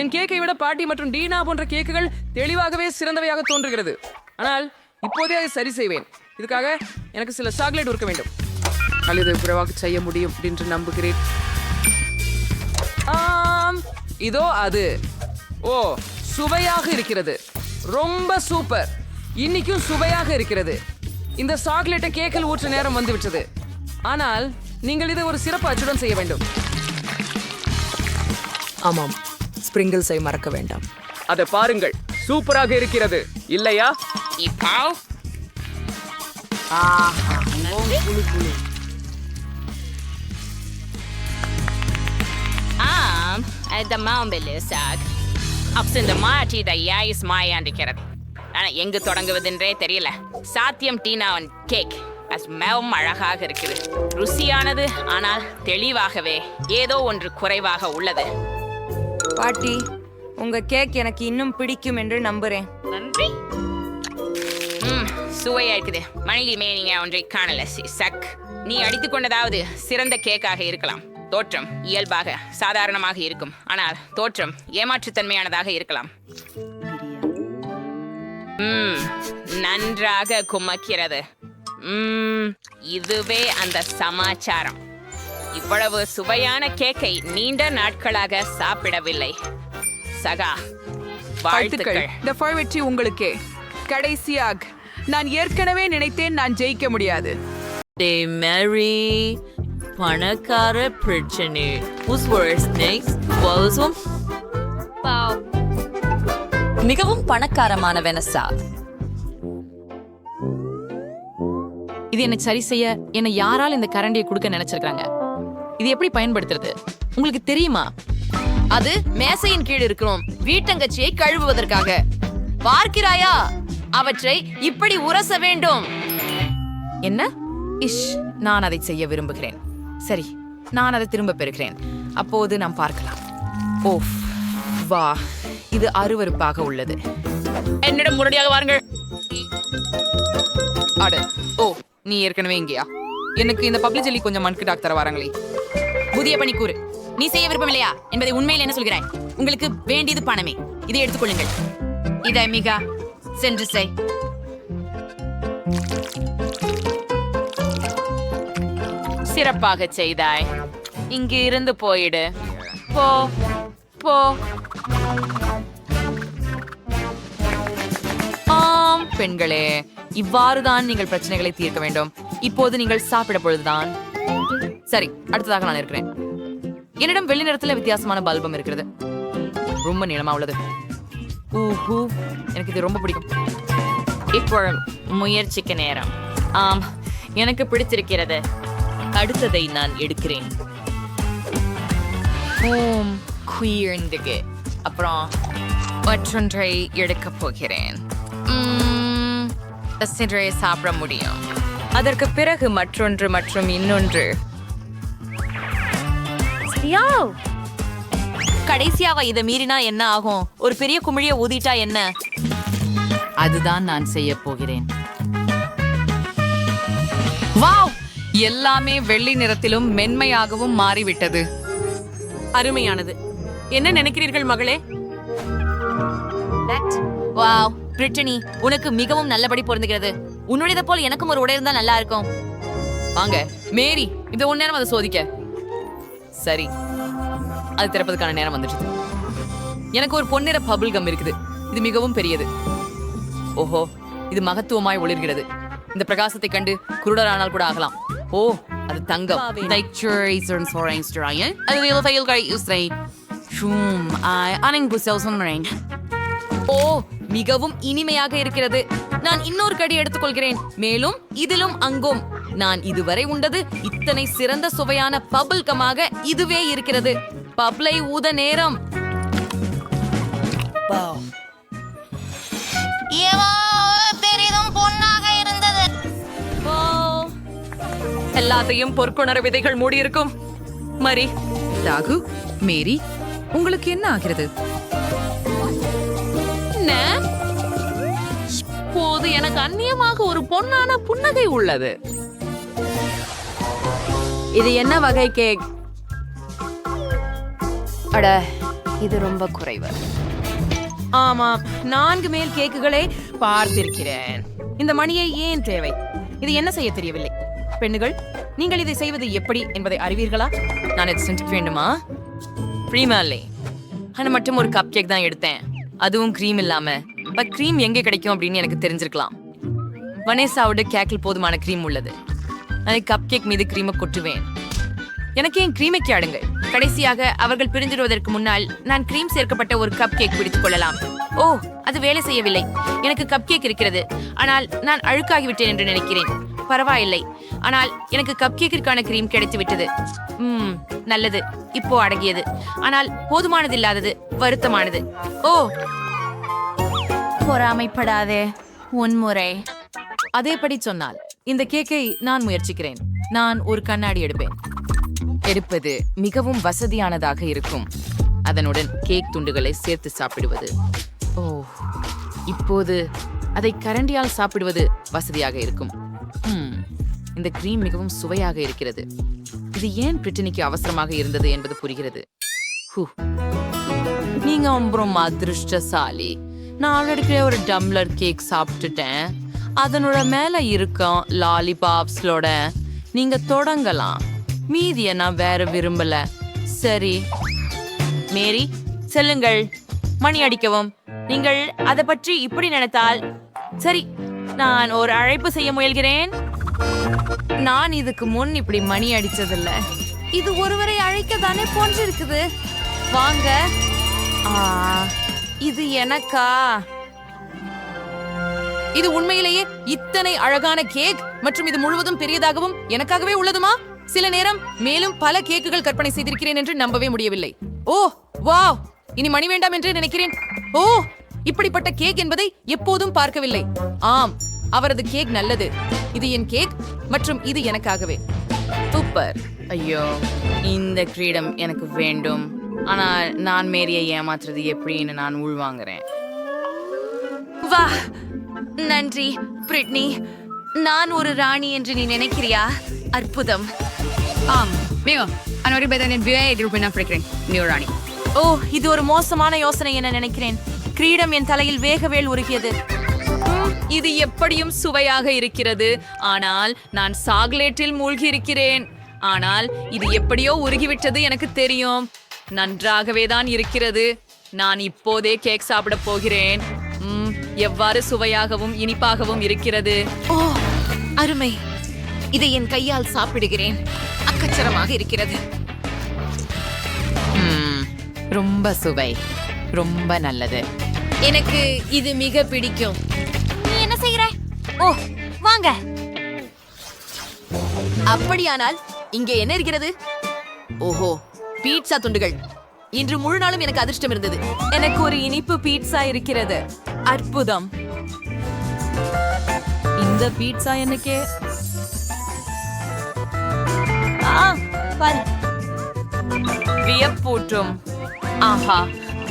என் கேக்கை விட பாட்டி மற்றும் டீனா போன்ற கேக்குகள் தெளிவாகவே சிறந்தவையாக தோன்றுகிறது. ஆனால் இப்போதே அதை சரி செய்வேன். இதுக்காக எனக்கு சில சாக்லேட் இருக்க வேண்டும். அல்லது விரைவாக செய்ய முடியும் என்று நம்புகிறேன். இதோ அது. ஓ, சுவையாக இருக்கிறது. ரொம்ப சூப்பர். இன்னைக்கும் சுவையாக இருக்கிறது. இந்த சாக்லேட்டை கேக்கில் ஊற்ற நேரம் வந்துவிட்டது. ஆனால் நீங்கள் இதை ஒரு சிறப்பு அச்சுடன் செய்ய வேண்டும். ஆமாம், ஸ்பிரிங்கிள்ஸை மறக்க வேண்டாம். அதை பாருங்கள், சூப்பராக இருக்கிறது இல்லையா? எங்கு தொடங்குவதென்றே தெரியல. சாத்தியம் டீனாவின் கேக் மிகவும் அழகாக இருக்குது. ருசியானது, ஆனால் தெளிவாகவே ஏதோ ஒன்று குறைவாக உள்ளது. பாட்டி, உங்க கேக் எனக்கு இன்னும் பிடிக்கும் என்று நம்புறேன். நன்றி. சுவையா இருக்குது. மணிலிமே நீங்க ஒன்றை காணல. சக், நீ அடித்துக் கொண்டதாவது சிறந்த கேக்காக இருக்கலாம். தோற்றம் இயல்பாக சாதாரணமாக இருக்கும். ஆனால் தோற்றம் ஏமாற்றுத்தன்மையானதாக இருக்கலாம். நன்றாக குமக்கிறது. இதுவே அந்த சமாச்சாரம். இவ்வளவு சுவையான கேக்கை நீண்ட நாட்களாக சாப்பிடவில்லை. சகா, வாழ்த்துக்கள். இந்த வெற்றி உங்களுக்கே. கடைசியாக நான் ஏற்கனவே நினைத்தேன் நான் ஜெயிக்க முடியாது. டே மேரி பணக்கார பிரச்சனை Who's worse next? Walsum? மிகவும் பணக்காரமான வெனசா. இது என்னை சரி செய்ய என்னை யாரால் இந்த கரண்டியை கொடுக்க நினைச்சிருக்காங்க. இது எப்படி பயன்படுத்துறது உங்களுக்கு தெரியுமா? அது மேசையின் கீழ் இருக்கிறோம் வீட்டங்கச்சியை கழுவுவதற்காக. பார்க்கிறாயா? அவற்றை இப்படி உரச வேண்டும். என்ன? இஷ், நான் அதை செய்ய விரும்புகிறேன். சரி, நான் அதை திரும்ப பெறுகிறேன். அப்போது நாம் பார்க்கலாம். ஓஃப், வா, இது அருவருப்பாக உள்ளது. என்னிடம் உடனடியாக வாருங்கள். அட, ஓ, நீ ஏற்கனவே இங்கேயா? எனக்கு இந்த பப்ளிக் ஜெல்லி கொஞ்சம் மண்கு டாக்டர் வராங்களே. புதிய பணிக்கூறு. நீ செய்ய விருப்பம் இல்லையா என்பதை உண்மையில் என்ன சொல்கிறாய்? உங்களுக்கு வேண்டியது பணமே. இதை எடுத்துக்கொள்ளுங்கள். இதை மிக சென்று செய். சிறப்பாக செய்தாய். இங்கு இருந்து போயிடு. போ போ. ஆம் பெண்களே, இவ்வாறுதான் நீங்கள் பிரச்சனைகளை தீர்க்க வேண்டும். இப்போது நீங்கள் சாப்பிட பொழுதுதான். சரி, அடுத்ததாக நான் இருக்கிறேன். என்னிடம் வெள்ளி நிறத்துல வித்தியாசமான பல்பம் இருக்கிறது. ரொம்ப நீளமா உள்ளது. ஊஹூ, எனக்கு இது ரொம்ப பிடிக்கும். இப்போ முயற்சிக்க நேரம். ஆம், எனக்கு பிடித்திருக்கிறது. அடுத்ததை நான் எடுக்கிறேன். ஓம் குயிர்ந்துக்கு. அப்புறம் மற்றொன்றை எடுக்கப் போகிறேன். சென்றை சாப்பிட முடியும். அதற்கு பிறகு மற்றொன்று மற்றும் இன்னொன்று. கடைசியாக இதை மீறினா என்ன ஆகும்? ஒரு பெரிய குமிழிய ஊதிட்டா என்ன? அதுதான் நான் செய்ய போகிறேன். வாவ், எல்லாமே வெள்ளி நிறத்திலும் மென்மையாகவும் மாறிவிட்டது. அருமையானது. என்ன நினைக்கிறீர்கள் மகளே? வாவ், பிரிட்டனி, உனக்கு மிகவும் நல்லபடி பொருந்துகிறது. உன்னுடையதை போல் எனக்கும் ஒரு உடை இருந்தா நல்லா இருக்கும். வாங்க மேரி, இந்த ஒரு நேரம் அதை சோதிக்க. சரி, அது திறப்பதற்கான நேரம் வந்துடுச்சு. எனக்கு ஒரு பொன்னிற பபிள் கம் இருக்குது. இது மிகவும் பெரியது. ஓஹோ, இது மகத்துவமாய் ஒளிர்கிறது. இந்த பிரகாசத்தை கண்டு குருடரானால் கூட ஆகலாம். ஓ, அது தங்கம். ஓ, மிகவும் இனிமையாக இருக்கிறது. நான் இன்னொரு கடி எடுத்துக்கொள்கிறேன். மேலும் இதிலும் அங்கும். நான் இதுவரை உண்டது இத்தனை சிறந்த சுவையான பபிள் கமாக இதுவே இருக்கிறது. பப்ளை ஊத நேரம். பெரிதும் பொன்னாக இருந்தது. எல்லாத்தையும் பொற்கொணர விதைகள் மூடியிருக்கும். மரி, தாகு, மேரி, உங்களுக்கு என்ன ஆகிறது? இப்போது எனக்கு அந்நியமாக ஒரு பொன்னான புன்னகை உள்ளது. இது என்ன வகை கேக்? அட, இது ரொம்ப குறைவு. ஆமாம், 4 மேல் கேக்குகளை பார்த்திருக்கிறேன். இந்த மணியை ஏன் தேவை? இது என்ன செய்ய தெரியவில்லை. பெண்ணுகள், நீங்கள் இதை செய்வது எப்படி என்பதை அறிவீர்களா? நான் இதை செஞ்சு வேண்டுமா? ப்ரீமாலே, ஆனால் மட்டும் ஒரு கப் கேக் தான் எடுத்தேன். அதுவும் க்ரீம் இல்லாம. பட் க்ரீம் எங்கே கிடைக்கும் அப்படின்னு எனக்கு தெரிஞ்சிருக்கலாம். வனேசாவோட கேக்கில் போதுமான க்ரீம் உள்ளது. நான் கப் கேக் மீது க்ரீமை கொட்டுவேன். எனக்கு ஏன் க்ரீமைக்கு ஆடுங்க. கடைசியாக அவர்கள் பிரிஞ்சிடுவதற்கு முன்னால் நான் கிரீம் சேர்க்கப்பட்ட ஒரு கப் கேக் பிடித்துக் கொள்ளலாம். ஓ, அது வேலை செய்யவில்லை. எனக்கு கப் கேக் இருக்கிறது, ஆனால் நான் அழுக்காகிவிட்டேன் என்று நினைக்கிறேன். பரவாயில்லை, ஆனால் எனக்கு கப் கேக்கிற்கான கிரீம் கிடைத்து விட்டது. நல்லது, இப்போ அடங்கியது. ஆனால் போதுமானது இல்லாதது வருத்தமானது. ஓ, பொறாமைப்படாதே. உன்முறை அதேபடி சொன்னால் இந்த கேக்கை நான் முயற்சிக்கிறேன். நான் ஒரு கண்ணாடி எடுப்பது மிகவும் வசதியானதாக இருக்கும். அதனுடன் கேக் துண்டுகளை சேர்த்து சாப்பிடுவது. ஓ, இப்போது அதை கரண்டியால் சாப்பிடுவது வசதியாக இருக்கும். இந்த கிரீம் மிகவும் சுவையாக இருக்கிறது. இது ஏன் பிரிட்டனிக்கு அவசரமாக இருந்தது என்பது புரிகிறது. நீங்க ரொம்ப அதிருஷ்டசாலி. நான் ஆல்ரெடி ஒரு டம்ளர் கேக் சாப்பிட்டுட்டேன். அதனோட மேல இருக்கும் லாலிபாப்ஸ்லோட நீங்க தொடங்கலாம். மீதியை நான் வேற விரும்பல. சரி மேரி, செல்லுங்கள், மணி அடிக்கவும். நீங்கள் அதை பற்றி இப்படி நினைத்தால் சரி. நான் ஒரு அழைப்பு செய்ய முயல்கிறேன். நான் இதுக்கு முன் இப்படி மணி அடிச்சதில்ல. இது ஒருவரை அழைக்க தானே போன்றிருக்குது. வாங்க. இது எனக்கா? இது உண்மையிலேயே இத்தனை அழகான கேக் மற்றும் இது முழுவதும் பெரியதாகவும் எனக்காகவே உள்ளதுமா? சில நேரம் மேலும் பல கேக்குகள் கற்பனை செய்திருக்கிறேன் என்று நம்பவே முடியவில்லை. ஓ வாவ், இனி மணி வேண்டாம் என்று நினைக்கிறேன். ஓ, இப்படிப்பட்ட கேக் என்பதை எப்போதும் பார்க்கவில்லை. ஆம், அவரது கேக் நல்லது. இது என் கேக் மற்றும் இது எனக்காகவே. சூப்பர். ஐயோ, இந்த கிரீடம் எனக்கு வேண்டும். ஆனால் நான் மேரியை ஏமாத்துறது எப்படின்னு நான் உள்வாங்குறேன். வா, நன்றி பிரிட்னி. நான் ஒரு ராணி என்று நீ நினைக்கிறியா? அற்புதம். ஆம், ராணி. ஓ, இது ஒரு மோசமான யோசனை என நினைக்கிறேன். கிரீடம் என் தலையில் வேகவேல் உருகியது. இது எப்படியும் சுவையாக இருக்கிறது. ஆனால் நான் சாக்லேட்டில் மூழ்கி இருக்கிறேன். ஆனால் இது எப்படியோ உருகிவிட்டது எனக்கு தெரியும். நன்றாகவே தான் இருக்கிறது. நான் இப்போதே கேக் சாப்பிட போகிறேன். எவ்வாறு சுவையாகவும் இனிப்பாகவும் இருக்கிறது. ஓ, அருமை. இதை என் கையால் சாப்பிடுகிறேன். அக்கச்சரமாக இருக்கிறது. ரொம்ப சுவை, ரொம்ப நல்லது. எனக்கு இது மிக பிடிக்கும். நீ என்ன செய்கிறாய்? ஓ, வாங்க. அப்படியானால் இங்கே என்ன இருக்கிறது? ஓஹோ, பீட்சா துண்டுகள். இன்று முழு நாளும் எனக்கு அதிர்ஷ்டம் இருந்தது. எனக்கு ஒரு இனிப்பு பீட்சா இருக்கிறது. அற்புதம். இந்த பீட்சா எனக்கே. வியப்பூட்டும். ஆஹா,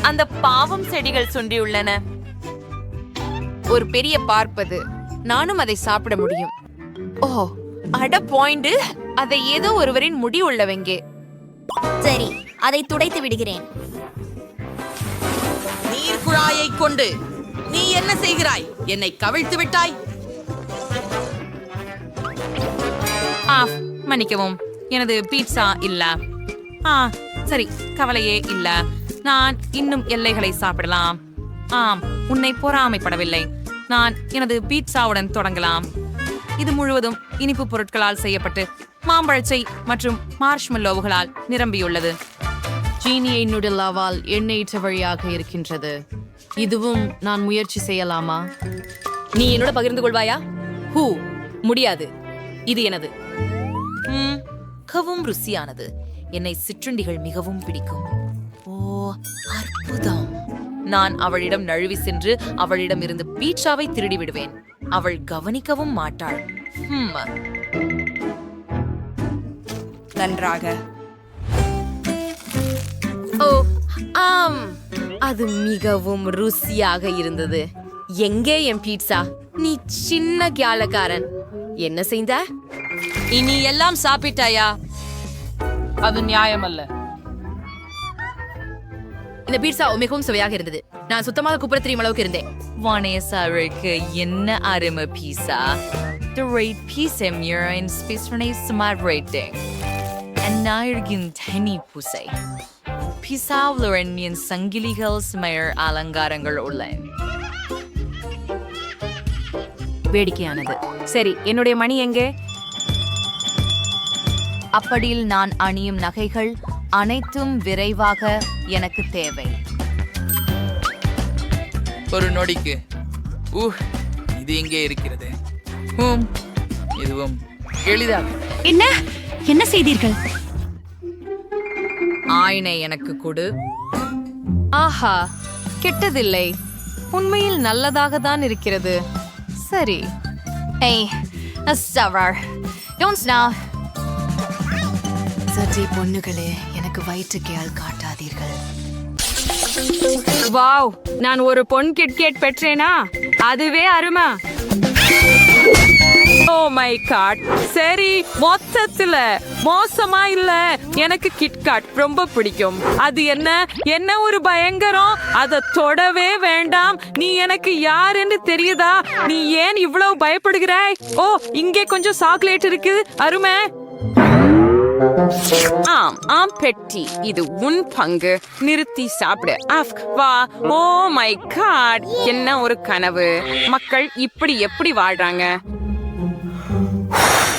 அந்த பாவம் செடிகள் சுண்டியுள்ளன. ஒரு பெரிய பார்ப்பது. நானும் அதை சாப்பிட முடியும். ஓ, அட பாயிண்ட். அதை ஏதோ ஒருவரின் முடி உள்ளவங்கே. சரி, அதை துடைத்து விடுகிறேன். நீர் குழாயை கொண்டு நீ என்ன செய்கிறாய்? என்னை கவிழ்த்து விட்டாய். மன்னிக்கவும், எனது பீட்சா இல்ல. சரி, கவலையே இல்ல. நான் இன்னும் எல்லைகளை சாப்பிடலாம். ஆம், உன்னை பொறாமைப்படவில்லை. நான் எனது பீட்சாவுடன் தொடங்கலாம். இது முழுவதும் இனிப்பு பொருட்களால் செய்யப்பட்டு மாம்பழச்சை மற்றும் மார்ஷ்மெல்லோவுகளால் நிரம்பியுள்ளது. சீனியை நுடலாவால் எண்ணெயிற்ற வழியாக இருக்கின்றது. இதுவும் நான் முயற்சி செய்யலாமா? நீ என்னோட பகிர்ந்து கொள்வாயா? முடியாது. இது எனது. மிகவும் ருசியானது. என்னை சிற்றுண்டிகள் மிகவும் பிடிக்கும். ஓ, அற்புதம். நான் அவளிடம் நழுவி சென்று அவளிடம் இருந்து பீட்சாவை திருடி விடுவேன். அவள் கவனிக்கவும் மாட்டாள். நன்றாக. ஓ, ஆம், அது மிகவும் ருசியாக இருந்தது. எங்கே என் பீட்சா? நீ சின்ன கியாலக்காரன். என்ன செய்த? இனி எல்லாம் சாப்பிட்டாயா? அது நியாயமல்ல. இந்த பீட்சா மிகவும் சுவையாக இருந்தது. நான் சுத்தமாக குப்புற தெரியும் அளவுக்கு இருந்தேன். வானேசாருக்கு என்ன அருமை பீஸா. The rate pizza in space smart rating. அந்நாயகின் தனி பூசை. பீஸாவுடன் என் சங்கிலிகள் ஸ்மயர் அலங்காரங்கள் உள்ளன. வேடிக்கையானது. சரி, என்னுடைய மணி எங்கே? அப்படியில் நான் அணியும் நகைகள் அனைத்தும் விரைவாக எனக்கு தேவை. ஒரு நொடிக்கு. இது இங்கே இருக்கிறது. இதுவும் எளிதாக. என்ன செய்தீர்கள்? ஆயினை எனக்கு கொடு. ஆஹா, கெட்டதில்லை. உண்மையில் நல்லதாக தான் இருக்கிறது. சரி. சற்றே பொண்ணுகளே, எனக்கு வயிற்றுக்கையால் காட்டாதீர்கள். வாவ், நான் ஒரு பொன் கிட்கேட் பெற்றேனா? அதுவே அருமை. Oh my God. சரி, மொத்தத்துல மோசமா இல்ல. எனக்கு கிட்காட் ரொம்ப பிடிக்கும். அது என்ன ஒரு பயங்கரம். அதை தொடவே வேண்டாம். நீ எனக்கு யாருன்னு தெரியுதா? நீ ஏன் இவ்வளவு பயப்படுகிறாய்? ஓ, இங்கே கொஞ்சம் சாக்லேட் இருக்கு. அருமை. ஆம் பெட்டி, இது உன் பங்கு. நிறுத்தி சாப்பிடு. வா. ஓ மை காட், என்ன ஒரு கனவு. மக்கள் இப்படி எப்படி வாழ்றாங்க?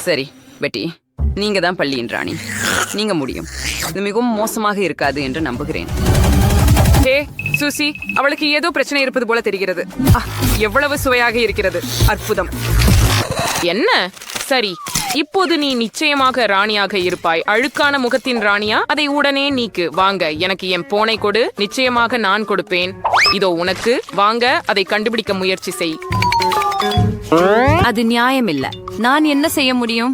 சரி பெட்டி, நீங்க தான் பள்ளியின் ராணி. நீங்க முடியும். இது மிகவும் மோசமாக இருக்காது என்று நம்புகிறேன். ஹே சூசி, அவளுக்கு ஏதோ பிரச்சனை இருப்பது போல தெரிகிறது. எவ்வளவு சுவையாக இருக்கிறது. அற்புதம். என்ன? சரி, இப்போது நீ நிச்சயமாக ராணியாக இருப்பாய். அழுக்கான முகத்தின் ராணியா? அதை உடனே நீக்கு. வாங்க, எனக்கு என் போனை கொடு. நிச்சயமாக நான் கொடுப்பேன். இதோ உனக்கு. வாங்க, அதை கண்டுபிடிக்க முயற்சி செய். அது நியாயம் இல்ல. நான் என்ன செய்ய முடியும்?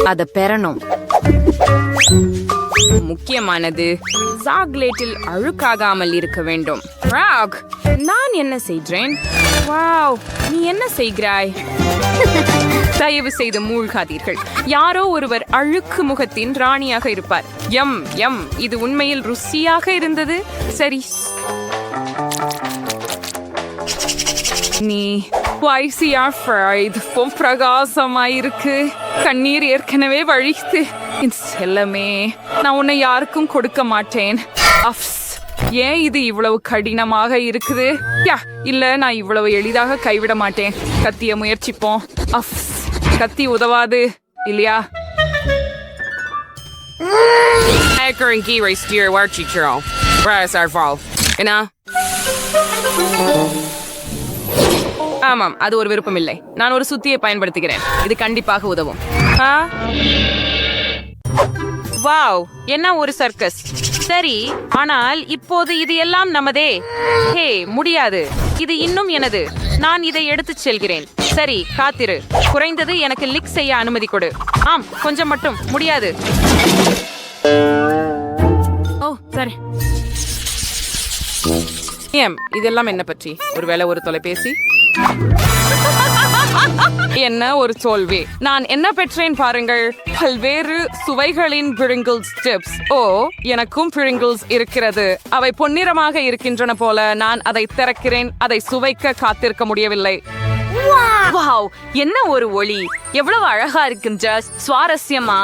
அதை பெறணும். முக்கியமானது சாக்லேட்டில் அழுக்காகாமல் இருக்க வேண்டும். ராக், நான் என்ன செய்கிறேன்? வாவ், நீ என்ன செய்கிறாய்? தயவு செய்து மூழ்காதீர்கள். யாரோ ஒருவர் அழுக்கு முகத்தின் ராணியாக இருப்பார். எம் எம், இது உண்மையில் ருசியாக இருந்தது. சரி, நீ ஸ்பைசியா ஃப்ரைட் பிரகாசமாயிருக்கு. கண்ணீர் ஏற்கனவே வழித்து. என் செல்லமே, நான் உன்னை யாருக்கும் கொடுக்க மாட்டேன். அஃப்ஸ், ஏன் இது இவ்வளவு கடினமாக இருக்குது? இல்ல, நான் இவ்வளவு எளிதாக கைவிட மாட்டேன். கத்திய முயற்சிப்போம். அஃப்ஸ், கத்தி உதவாது இல்லையா? ஆமாம், அது ஒரு விருப்பம் இல்லை. நான் ஒரு சுத்தியை பயன்படுத்துகிறேன். இது கண்டிப்பாக உதவும். வாவ், என்ன ஒரு சர்க்கஸ். சரி, ஆனால் இப்போது இது எல்லாம் நமதே. ஹே, முடியாது. இது இன்னும் எனது. நான் இதை எடுத்துச் செல்கிறேன். சரி, காத்திரு. குறைந்தது எனக்கு லிக் செய்ய அனுமதி கொடு. ஆம், கொஞ்சம் மட்டும். முடியாது. ஓ சரி. இதெல்லாம் என்ன பற்றி? ஒருவேளை ஒரு தொலைபேசி? என்ன ஒரு தோல்வி. நான் என்ன பெற்றேன் பாருங்கள். பல்வேறு சுவைகளின் பிரிங்கிள்ஸ் டிப்ஸ். ஓ, எனக்கும் பிரிங்கிள்ஸ் இருக்கிறது. அவை பொன்னிறமாக இருக்கின்றன போல. நான் அதை திறக்கிறேன். அதை சுவைக்க காத்திருக்க முடியவில்லை. வாவ், என்ன ஒரு ஒளி. எவ்வளவு அழகா இருக்கின்ற, சுவாரஸ்யமா,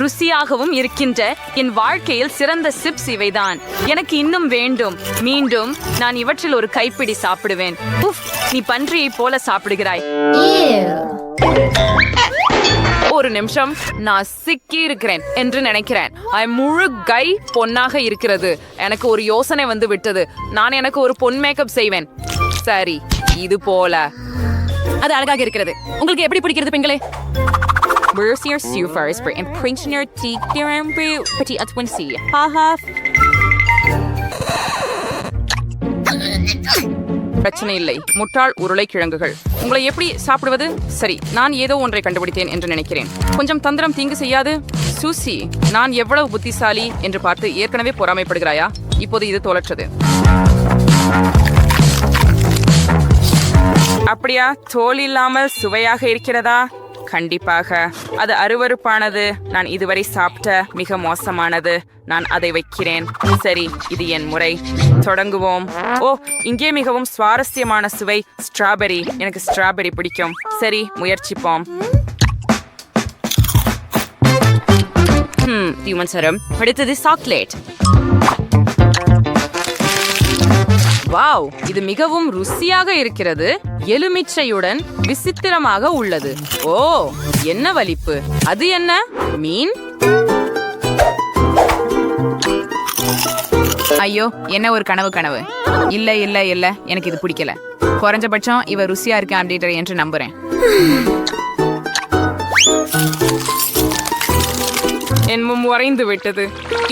ருசியாகவும் இருக்கின்ற என் வாழ்க்கையில் சிறந்த சிப்ஸ் இவைதான். எனக்கு இன்னும் வேண்டும். மீண்டும் நான் இவற்றில் ஒரு கைப்பிடி சாப்பிடுவேன். நீ பன்றியை போல சாப்பிடுகிறாய். ஒரு நிமிஷம், நான் சிக்கி இருக்கிறேன் என்று நினைக்கிறேன். முழு கை பொன்னாக இருக்கிறது. எனக்கு ஒரு யோசனை வந்து விட்டது. நான் எனக்கு ஒரு பொன் மேக்கப் செய்வேன். சரி, இது போல. அது அழகாக இருக்கிறது. உங்களுக்கு எப்படி பிடிக்கிறது பெண்களே? பிரச்சனை இல்லை. முட்டாள் உருளைக்கிழங்குகள். உங்களை எப்படி சாப்பிடுவது? சரி, நான் ஏதோ ஒன்றை கண்டுபிடித்தேன் என்று நினைக்கிறேன். கொஞ்சம் தந்திரம் தீங்கு செய்யாது. சூசி, நான் எவ்வளவு புத்திசாலி என்று பார்த்து ஏற்கனவே பொறாமைப்படுகிறாயா? இப்போது இது தோலற்றது. அப்படியா? தோல் இல்லாமல் சுவையாக இருக்கிறதா? கண்டிப்பாக. அது அருவருப்பானது. நான் இதுவரை சாப்பிட்ட மிக மோசமானது. நான் அதை வைக்கிறேன். சரி, இது என் முறை. தொடங்குவோம். ஓ, இங்கே மிகவும் சுவாரஸ்யமான சுவை. ஸ்ட்ராபெரி. எனக்கு ஸ்ட்ராபெரி பிடிக்கும். சரி, முயற்சிப்போம். சரம். அடுத்தது சாக்லேட். வாவ், இது மிகவும் ருசியாக இருக்கிறது. எலுமிச்சையுடன் விசித்திரமாக உள்ளது. ஓ, என்ன வலிப்பு. அது என்ன? மீன்? ஐயோ, என்ன ஒரு கனவு. இல்ல இல்ல இல்ல, எனக்கு இது பிடிக்கல. குறைஞ்சபட்சம் இவ ருசியா இருக்கா அப்படின்ற என்று நம்புறேன். என் முன் உறைந்து விட்டது.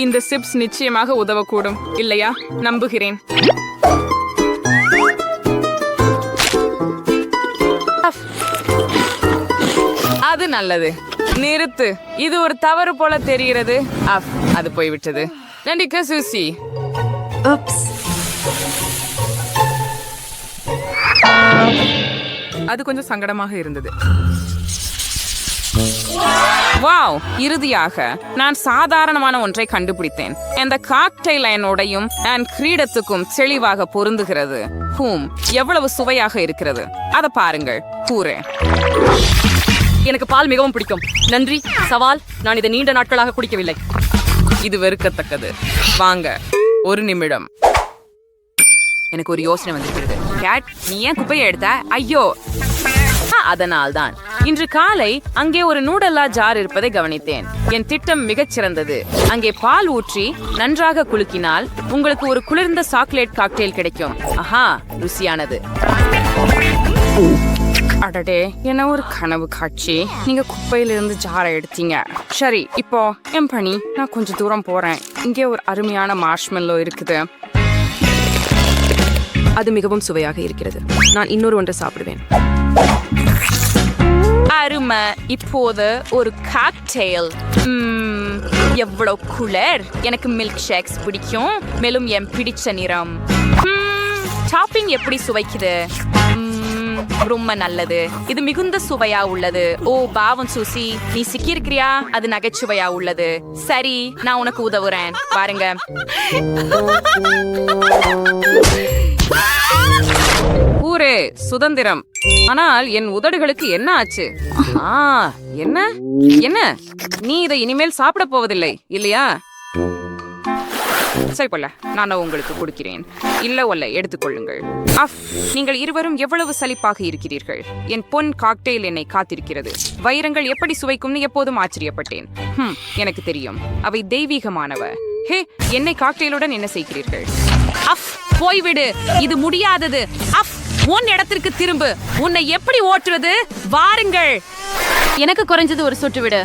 இந்த சிப்ஸ் நிச்சயமாக உதவக்கூடும் இல்லையா? நம்புகிறேன். அது நல்லது. நிறுத்து. இது ஒரு தவறு போல தெரிகிறது. அது போய்விட்டது. நன்றிக்க சூசி. அது கொஞ்சம் சங்கடமாக இருந்தது. வாவ், இறுதியாக நான் சாதாரணமான ஒன்றை கண்டுபிடித்தேன். இந்த காக்டெயில் என்னோடையும் நான் கிரீடத்துக்கும் தெளிவாக பொருந்துகிறது. எவ்வளவு சுவையாக இருக்கிறது. அதை பாருங்கள். கூறேன். எனக்கு பால் மிகவும் பிடிக்கும். நன்றி. சவால், நான் இதை நீண்ட நாட்களாக குடிக்கவில்லை. இது வெறுக்கத்தக்கது. வாங்க, ஒரு நிமிடம். எனக்கு ஒரு யோசனை வந்திருக்கிறது. கேட், நீ ஏன் குப்பையை எடுத்த? ஐயோ, அதனால்தான் இன்று காலை அங்கே ஒரு நூடல்லா ஜார் இருப்பதை கவனித்தேன். என் திட்டம் மிகச் சிறந்தது. அங்கே பால் ஊற்றி நன்றாக குலுக்கினால் உங்களுக்கு ஒரு குளிர்ந்த சாக்லேட் காக்டெயில் கிடைக்கும். ஆஹா, ருசியானது. அடடே, என்ன ஒரு கனவு காட்சி. நீங்க குப்பையிலிருந்து ஜாரை எடுத்தீங்க. சரி, இப்போ என் பணி. நான் கொஞ்சம் தூரம் போறேன். இங்கே ஒரு அருமையான மார்ஷ்மெல்லோ இருக்குது. அது மிகவும் சுவையாக இருக்கிறது. நான் இன்னொரு ஒன்றை சாப்பிடுவேன். அருமை. இப்போது ஒரு காக்டெயில். எவ்வளவு குளிர். எனக்கு மில்க் ஷேக்ஸ் பிடிக்கும். மேலும் என் பிடிச்ச நிறம். டாப்பிங் எப்படி சுவைக்குது? ரொம்ப நல்லது. இது மிகுந்த சுவையா உள்ளது. ஓ பாவம் சூசி, நீ சிக்கியிருக்கிறியா? அது நகைச்சுவையா உள்ளது. சரி, நான் உனக்கு உதவுறேன். பாருங்க. ஊரே சுதந்திரம். ஆனால் என் உதடுகளுக்கு என்ன ஆச்சு? என்ன என்ன நீ இதை இனிமேல் சாப்பிட போவதில்லை இல்லையா? சரி போல, நான் உங்களுக்கு கொடுக்கிறேன். இல்ல ஒல்ல, எடுத்துக்கொள்ளுங்கள். நீங்கள் இருவரும் எவ்வளவு சலிப்பாக இருக்கிறீர்கள். என் பொன் காக்டெயில் என்னை காத்திருக்கிறது. வைரங்கள் எப்படி சுவைக்கும்னு எப்போதும் ஆச்சரியப்பட்டேன். எனக்கு தெரியும், அவை தெய்வீகமானவ. ஹே, என்னை காக்டெயிலுடன் என்ன செய்கிறீர்கள்? போய்விடு, இது முடியாதது. உன் இடத்திற்கு திரும்பு. உன்னை எப்படி ஓட்டுவது? வாருங்கள். எனக்கு குறைஞ்சது ஒரு சொட்டு விடு.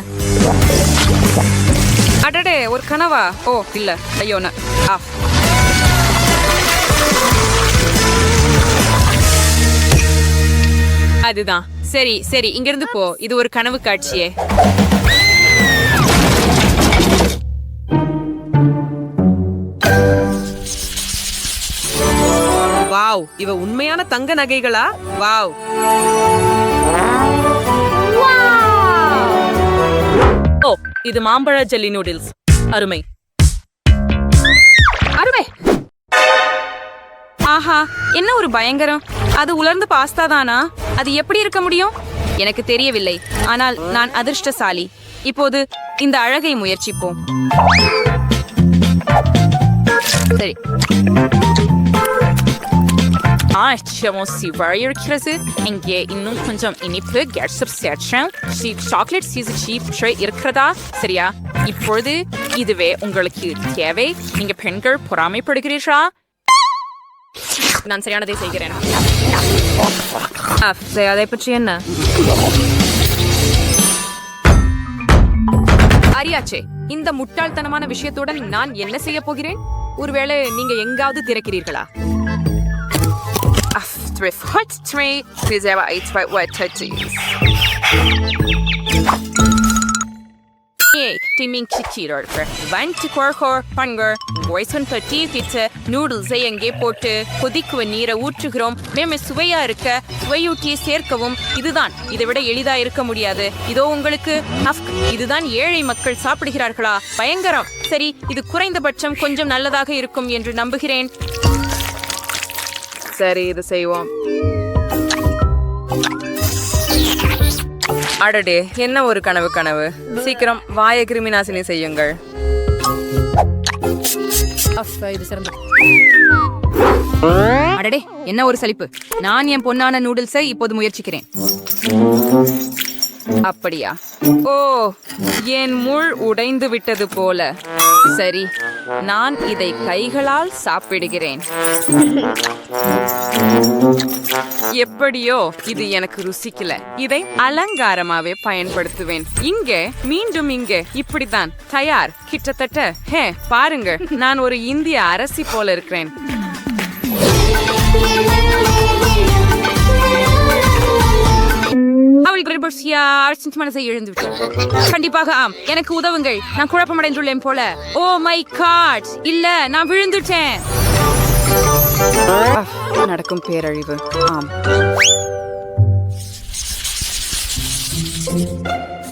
அடடே, ஒரு கனவா? ஓ இல்ல, ஐயோ. அதுதான். சரி சரி, இங்கிருந்து போ. இது ஒரு கனவு காட்சியே. வாவ், இவ உண்மையான தங்க நகைகளா? வாவ். ஓ, இது மாம்பழ ஜெல்லி நூடுல்ஸ். அருமை அருமை. ஆஹா, என்ன ஒரு பயங்கரம். அது உலர்ந்த பாஸ்தா தானா? அது எப்படி இருக்க முடியும்? எனக்கு தெரியவில்லை. ஆனால் நான் அதிர்ஷ்டசாலி. இப்போது இந்த அழகை முயற்சிப்போம். சரி. இருக்கிறது. இங்கே இன்னும் கொஞ்சம் இனிப்பு கெட்சப் சேர்ச்சேன். சாக்லேட் சீஸ் இருக்கிறதா? சரியா? இப்பொழுது இதுவே உங்களுக்கு தேவை. நீங்க பெண்கள் பொறாமைப்படுகிறீர்களா? நான் சரியானதை செய்கிறேன். அதை பற்றி என்ன? அறியாச்சே, இந்த முட்டாள்தனமான விஷயத்துடன் நான் என்ன செய்ய போகிறேன்? ஒருவேளை நீங்க எங்காவது திறக்கிறீர்களா? நூடுல்ஸை எங்கே போட்டு கொதிக்குவ நீரை ஊற்றுகிறோம். மேமே சுவையா இருக்க சுவையூட்டியை சேர்க்கவும். இதுதான். இதை விட எளிதா இருக்க முடியாது. இதோ உங்களுக்கு. இதுதான் ஏழை மக்கள் சாப்பிடுகிறார்களா? பயங்கரம். சரி, இது குறைந்தபட்சம் கொஞ்சம் நல்லதாக இருக்கும் என்று நம்புகிறேன். சரி, இது செய்வோம். அடடே, என்ன ஒரு கனவு. சீக்கிரம் வாய கிருமி நாசினி செய்யுங்கள். இது சிறந்தது. அடடே, என்ன ஒரு சலிப்பு. நான் என் பொன்னான நூடுல்ஸை இப்போது முயற்சிக்கிறேன். அப்படியா? ஓ, என் முள் உடைந்து விட்டது போல. சரி, நான் இதை கைகளால் சாப்பிடுகிறேன். எப்படியோ இது எனக்கு ருசிக்கல. இதை அலங்காரமாவே பயன்படுத்துவேன். இங்கே மீண்டும் இங்கே இப்படித்தான். தயார். கிட்டத்தட்ட. ஹே, பாருங்க, நான் ஒரு இந்திய அரசி போல இருக்கிறேன். கண்டிப்பாக ஆம். எனக்கு உதவுங்கள். நான் குழப்பமடைந்துள்ளேன் போல. ஓ மை காட், இல்ல, நான் விழுந்துட்டேன். நடக்கும் பேரழிவு. ஆம்,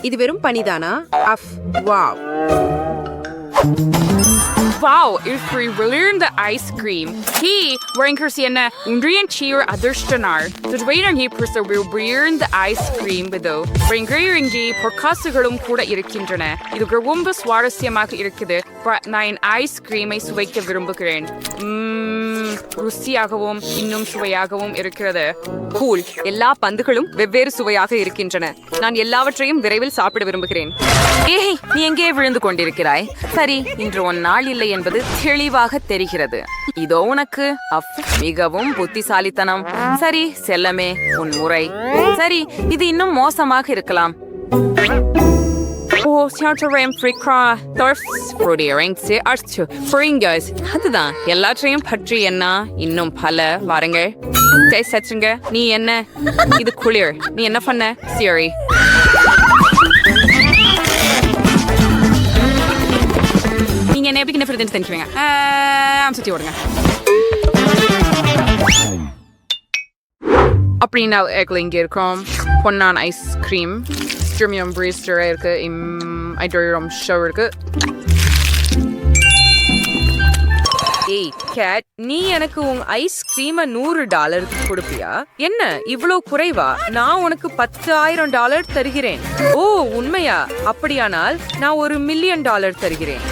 இது வெறும் பனிதானா? வாவ். Wow, இப்படி விழுந்த ஐஸ்கிரீம். ஹே, வரங்கர்சி என்ன உன்றியன் சீர் அதிர்ஷ்டனார். துவைரங்கி புருஷ விழுந்த ஐஸ்கிரீம் இதோ. வரங்கரிங்கி பொற்காசுகளும் கூட இருக்கின்றன. இது ரொம்ப சுவாரஸ்யமாக இருக்குது. நான் ஐஸ்கிரீமை சுவைக்க விரும்புகிறேன். ருசியாகவும் இன்னும் சுவையாகவும் இருக்கிறது. கூல். எல்லா பந்துகளும் வெவ்வேறு சுவையாக இருக்கின்றன. நான் எல்லாவற்றையும் விரைவில் சாப்பிட விரும்புகிறேன். ஏய், நீ எங்கே விழுந்து கொண்டிருக்கிறாய்? சரி, இன்று உன் நாள் இல்லை என்பது தெளிவாக தெரிகிறது. இதோ உனக்கு மிகவும் புத்திசாலித்தனம். சரி செல்லமே, உன் முறை. சரி, இது இன்னும் மோசமாக இருக்கலாம். அதுதான் எல்லாற்றையும் பற்றி என்ன இன்னும் பல வாருங்கள். நீ என்ன இது குளிர், நீ என்ன பண்ண? சரி, நீங்க என்ன எப்படி என்ன தெரிஞ்சுவீங்க? சுத்தி ஓடுங்க. அப்படின்னா இங்க இருக்கோம். பொன்னான் ஐஸ்கிரீம் ஸ்ட்ரிமியம் பிரீஸ்டர் இருக்கு. ஐடோரியம் ஷோ இருக்கு. ஏய் கேட், நீ எனக்கு உன் ஐஸ்கிரீமை $100 கொடுப்பியா? என்ன இவ்வளவு குறைவா? நான் உனக்கு $10,000 தருகிறேன். ஓ உண்மையா? அப்படியானால் நான் $1 மில்லியன் தருகிறேன்.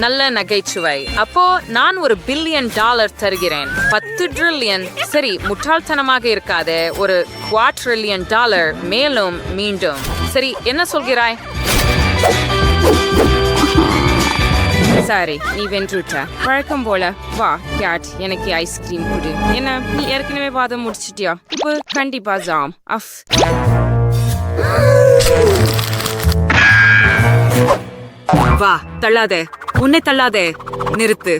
நல்ல நகைச்சுவை. அப்போ நான் $1 பில்லியன் தருகிறேன். 10 ட்ரில்லியன். சரி, முட்டாள்தனமாக இருக்காது. ஒரு $250,000,000 மேலும் மீண்டும். சரி, என்ன சொல்கிறாய்? சரி, நீ வென்றுட்ட. வழக்கம் போல. வா கேட், எனக்கு ஐஸ்கிரீம் கொடு. என்ன, நீ ஏற்கனவே வாதம் முடிச்சிட்டியா? இப்போ கண்டிப்பா ஜாம். வா, தள்ளாதே, உன்னை தள்ளாதே, நிறுத்து.